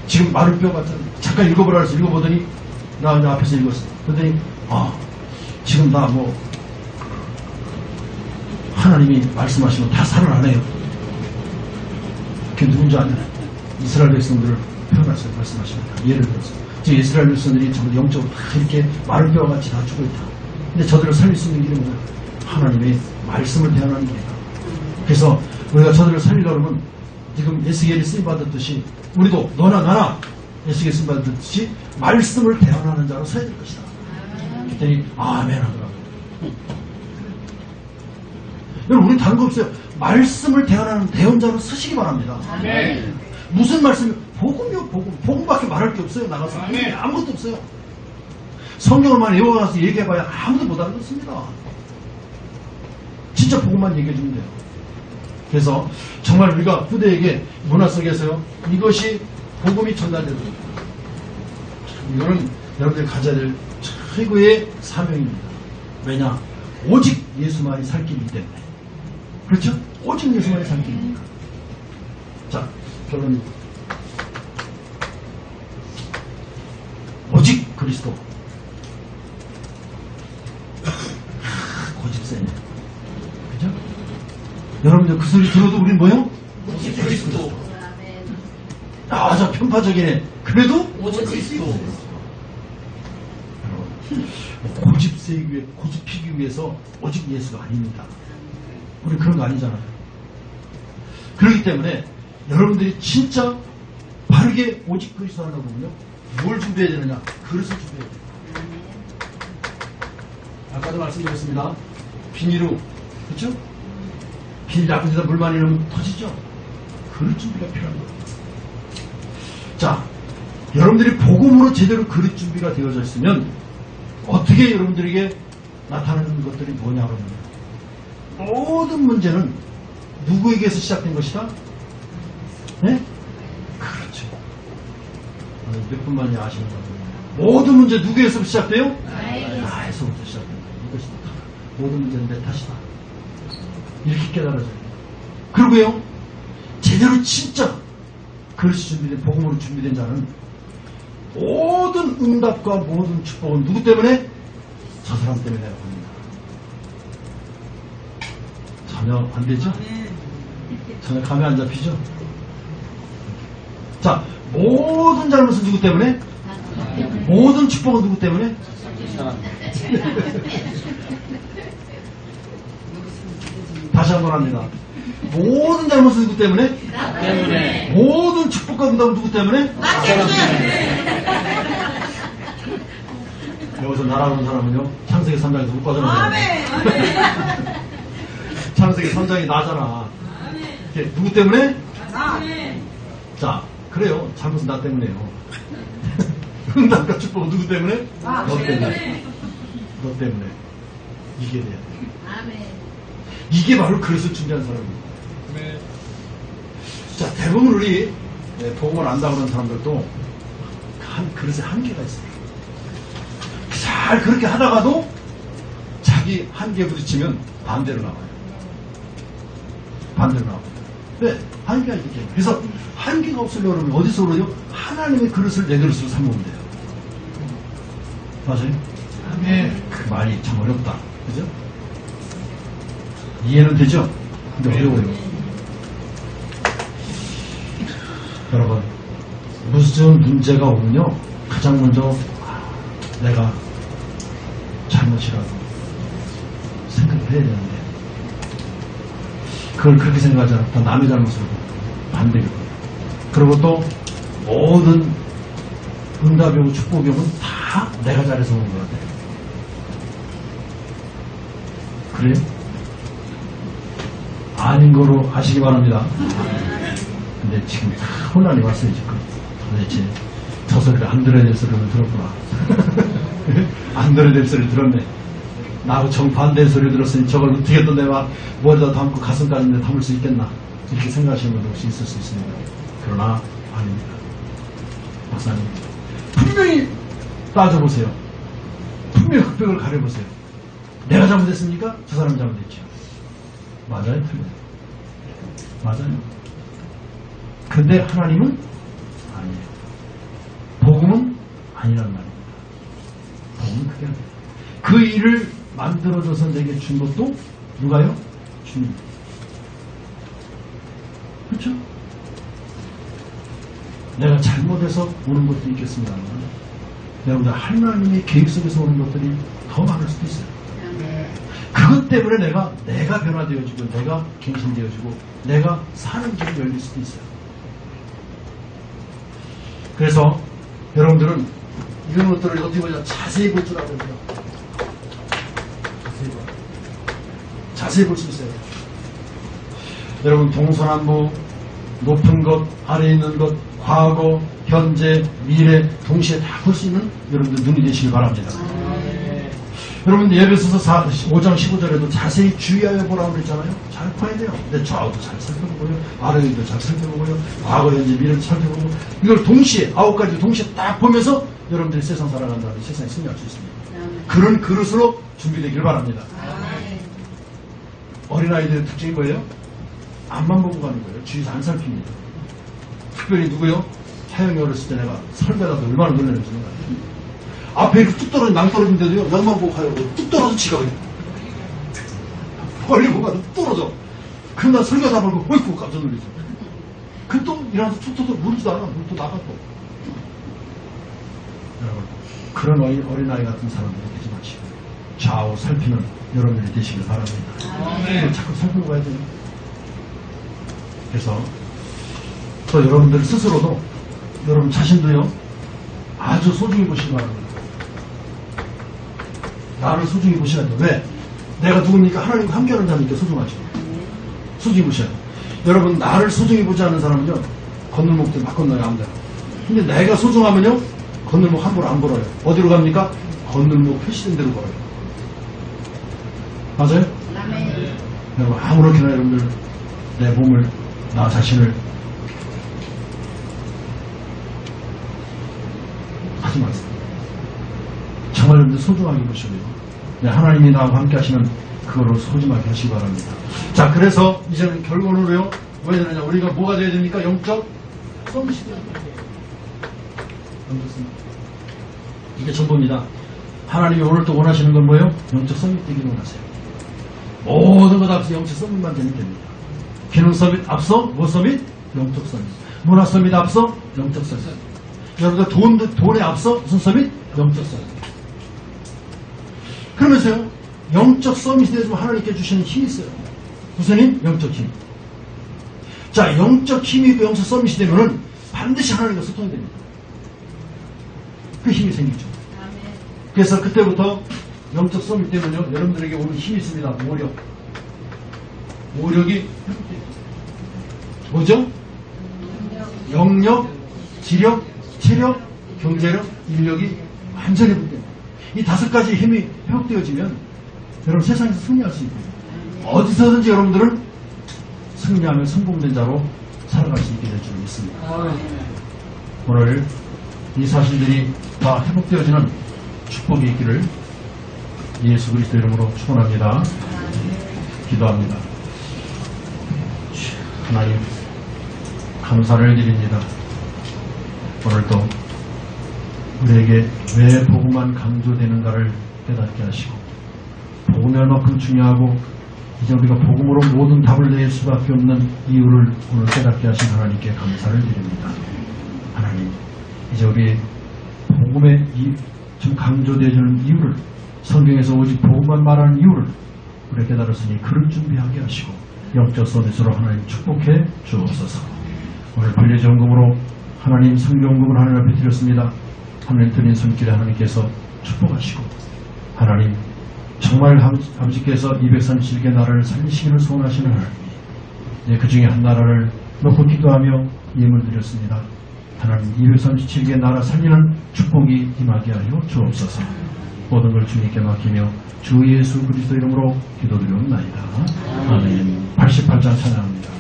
지금 마른 뼈 같은, 잠깐 읽어보라 해서 읽어보더니, 나 앞에서 읽었어. 그랬더니, 지금 다 하나님이 말씀하시면 다 살아나네요. 그게 누군지 아냐? 이스라엘 백성들을 표현하셔서 말씀하십니다. 예를 들어서. 지금 이스라엘 백성들이 전부 영적으로 다 이렇게 마른 뼈와 같이 다 죽어 있다. 근데 저들을 살릴 수 있는 길은 뭐야? 하나님의 말씀을 대하는 길이다. 그래서 우리가 저들을 살리려고 하면 지금 에스겔이 쓰임받았듯이 우리도 너나 나나 에스겔이 쓰임받았듯이 말씀을 대하는 자로 서야 될 것이다. 그랬더니 아멘 하더라고요. 여러분, 우리 다른 거 없어요. 말씀을 대하는 대언자로 서시기 바랍니다. 아멘. 무슨 말씀이? 복음이요, 복음. 복음밖에 말할 게 없어요. 나가서. 아멘. 아무것도 없어요. 성경을만 외워가서 얘기해봐야 아무도 못 알아듣습니다. 진짜 복음만 얘기해주면 돼요. 그래서 정말 우리가 후대에게 문화 속에서요, 이것이 복음이 전달되는 겁니다. 이거는 여러분들이 가져야 될 최고의 사명입니다. 왜냐? 오직 예수만이 살 길이기 때문에. 그렇죠? 오직 예수만이 살 길이니까. 자, 결론. 오직 그리스도. 고집 세네. 그죠? 여러분들 그 소리 들어도 우린 뭐요? 오직 그리스도. 저 편파적이네. 그래도 오직 그리스도. 고집 세기 위해, 고집 피기 위해서 오직 예수가 아닙니다. 우리 그런 거 아니잖아요. 그렇기 때문에 여러분들이 진짜 바르게 오직 그리스도 하려고 보면요, 뭘 준비해야 되느냐? 그릇을 준비해야 돼요. 아까도 말씀드렸습니다. 비닐로, 그렇죠? 비닐 나쁜 데다 물 많이 넣으면 터지죠? 그릇 준비가 필요한 거예요. 자, 여러분들이 복음으로 제대로 그릇 준비가 되어져 있으면 어떻게 여러분들에게 나타나는 것들이 뭐냐 그러면 모든 문제는 누구에게서 시작된 것이다? 네? 그렇죠. 몇 분만이 아시는 거예요. 모든 문제 누구에서 시작돼요? 나에서부터 시작된다. 이것이 다 모든 문제는 내 탓이다. 이렇게 깨달아져요. 그리고요, 제대로 진짜 그릇이 준비된, 복음으로 준비된 자는 모든 응답과 모든 축복은 누구 때문에? 저 사람 때문에 내가 봅니다. 전혀 안 되죠? 전혀 감이 안 잡히죠? 자, 모든 잘못은 누구 때문에? 모든 축복은 누구 때문에? 다시 한번 합니다. 모든 잘못은 누구 때문에? 나 때문에. 모든 축복과 응답은 누구 때문에? 나 때문에. 여기서 날아오는 사람은요, 창세기 3장에서 못 빠져나가요. 창세기 3장이 나잖아. 이게 누구 때문에? 자, 그래요. 잘못은 나 때문에요. 응답과 축복은 누구 때문에? 너 때문에. 너 때문에. 이게 돼야 돼. 이게 바로 그릇을 준비한 사람입니다. 네. 자, 대부분 우리 복음을 안다고 하는 사람들도 한 그릇에 한계가 있어요. 잘 그렇게 하다가도 자기 한계에 부딪히면 반대로 나와요. 반대로 나와요. 왜? 한계가 있기 때문에. 그래서 한계가 없으려고 하면 어디서 그러죠? 하나님의 그릇을 내 그릇으로 삼으면 돼요. 맞아요? 네. 그 말이 참 어렵다. 그죠? 이해는 되죠? 근데 어려워요. 여러분, 무슨 문제가 오면요, 가장 먼저 내가 잘 잘못이라고 생각을 해야 되는데 그걸 그렇게 생각하지 않고 다 남의 잘못으로 반대로 그리고 또 모든 응답이 오고 축복이 오면 다 내가 잘해서 오는 것 같아요. 그래요? 아닌 거로 아시기 바랍니다. 근데 지금 혼란이 왔어요. 지금 도대체 저 소리를 안 들어야 될 소리를 들었구나. 안 들어야 될 소리를 들었네. 나하고 정반대의 소리를 들었으니 저걸 어떻게 또 내가 머리다 담고 가슴까지 담을 수 있겠나 이렇게 생각하시는 분도 혹시 있을 수 있습니다. 그러나 아닙니다. 박사님 분명히 따져보세요. 분명히 흑백을 가려보세요. 내가 잘못했습니까? 저 사람 잘못했죠. 맞아요? 틀려요? 맞아요. 근데 하나님은 아니에요. 복음은 아니란 말입니다. 복음은 그게 아니에요. 그 일을 만들어줘서 내게 준 것도 누가요? 주님. 그렇죠? 내가 잘못해서 오는 것도 있겠습니다만 여러분들 하나님의 계획 속에서 오는 것들이 더 많을 수도 있어요. 그것 때문에 내가 변화되어지고 내가 갱신되어지고 내가 사는 길이 열릴 수도 있어요. 그래서 여러분들은 이런 것들을 어떻게 보자 자세히 볼 줄 알아야 돼요. 자세히 볼 수 있어요. 여러분 동서남북 높은 것 아래에 있는 것 과거 현재 미래 동시에 다 볼 수 있는 여러분들 눈이 되시길 바랍니다. 여러분 예배소서 5장 15절에도 자세히 주의하여 보라고 그랬잖아요. 잘 봐야 돼요. 내 좌우도 잘 살펴보고요. 아래에도 잘 살펴보고요. 과거, 현재, 미래도 살펴보고 이걸 동시에 9가지 동시에 딱 보면서 여러분들이 세상 살아간다는 세상에 승리할 수 있습니다. 그런 그릇으로 준비되기를 바랍니다. 어린아이들의 특징이 뭐예요? 앞만 보고 가는 거예요. 주위에서 안 살핍니다. 특별히 누구요? 하영이 어렸을 때 내가 설배라도 얼마나 놀라는지 몰라요. 앞에 이렇게 뚝 떨어진 낭떨어진데도요 옆만 보고 가요. 뚝 떨어져 지가 그냥 멀리 보고 가도 뚝 떨어져. 그럼 난 설교 다 보고 어이구 깜짝 놀라죠. 그 또 일어나서 툭 터져 물지도 않아. 물 또 나가 또. 여러분 그런 어린아이 같은 사람들이 되지 마시고 좌우 살피는 여러분들이 되시길 바랍니다. 자꾸 살피고 가야 돼요. 그래서 또 여러분들 스스로도 여러분 자신도요 아주 소중히 보시기 바랍니다. 나를 소중히 보셔야 돼요. 왜? 내가 누굽니까? 하나님과 함께하는 자니까 소중하죠. 소중히 보셔야 돼요. 여러분 나를 소중히 보지 않는 사람은요 건널목들 막 건너요 아무데나. 근데 내가 소중하면요 건널목 함부로 안 걸어요. 어디로 갑니까? 건널목 표시된 대로 걸어요. 맞아요? 여러분 아무렇게나 여러분들 내 몸을 나 자신을 하지 마세요. 정말 여러분들 소중하게 보시고요. 네, 하나님이 나와 함께 하시는 그거로 소중하게 하시기 바랍니다. 자, 그래서 이제는 결론으로요. 뭐 해야 되느냐? 우리가 뭐가 돼야 됩니까? 영적 서밋이 돼야 돼요. 영적 서밋. 이게 전부입니다. 하나님이 오늘 또 원하시는 건 뭐예요? 영적 서밋 되기를 원하세요. 모든 것 앞서 영적 서밋만 되면 됩니다. 기능 서밋 앞서 뭐 서밋? 영적 서밋. 문화 서밋 앞서 영적 서밋. 여러분들 돈에 앞서 무슨 서밋? 영적 서밋. 그러면서요, 영적 서밋에 대해서 하나님께 주시는 힘이 있어요. 무슨 힘? 영적 힘. 자, 영적 힘이 있고 영적 서밋이 되면은 반드시 하나님과 소통이 됩니다. 그 힘이 생기죠. 그래서 그때부터 영적 서밋 때문에요, 여러분들에게 오는 힘이 있습니다. 오력. 오력이 회복돼요. 뭐죠? 영력, 지력, 체력, 경제력, 인력이 완전히 회복됩니다. 이 5가지 힘이 회복되어지면 여러분 세상에서 승리할 수 있고요. 어디서든지 여러분들은 승리하며 성공된 자로 살아갈 수 있게 될 줄 믿습니다. 오늘 이 사실들이 다 회복되어지는 축복이 있기를 예수 그리스도 이름으로 축원합니다. 기도합니다. 하나님 감사를 드립니다. 오늘도 우리에게 왜 복음만 강조되는가를 깨닫게 하시고 복음이 얼마큼 중요하고 이제 우리가 복음으로 모든 답을 낼 수밖에 없는 이유를 오늘 깨닫게 하신 하나님께 감사를 드립니다. 하나님 이제 우리 복음에 좀 강조되어지는 이유를 성경에서 오직 복음만 말하는 이유를 우리가 깨달았으니 그를 준비하게 하시고 영적 서비스로 하나님 축복해 주옵소서. 오늘 관리전금으로 하나님 성경금을 하나님 앞에 드렸습니다. 하나님 드린 손길에 하나님께서 축복하시고 하나님 정말 아버지께서 237개 나라를 살리시기를 소원하시는 하나님, 그 중에 한 나라를 놓고 기도하며 예물 드렸습니다. 하나님 237개 나라 살리는 축복이 임하게 하여 주옵소서. 모든 걸 주님께 맡기며 주 예수 그리스도 이름으로 기도드리옵나이다. 아멘. 88장 찬양합니다.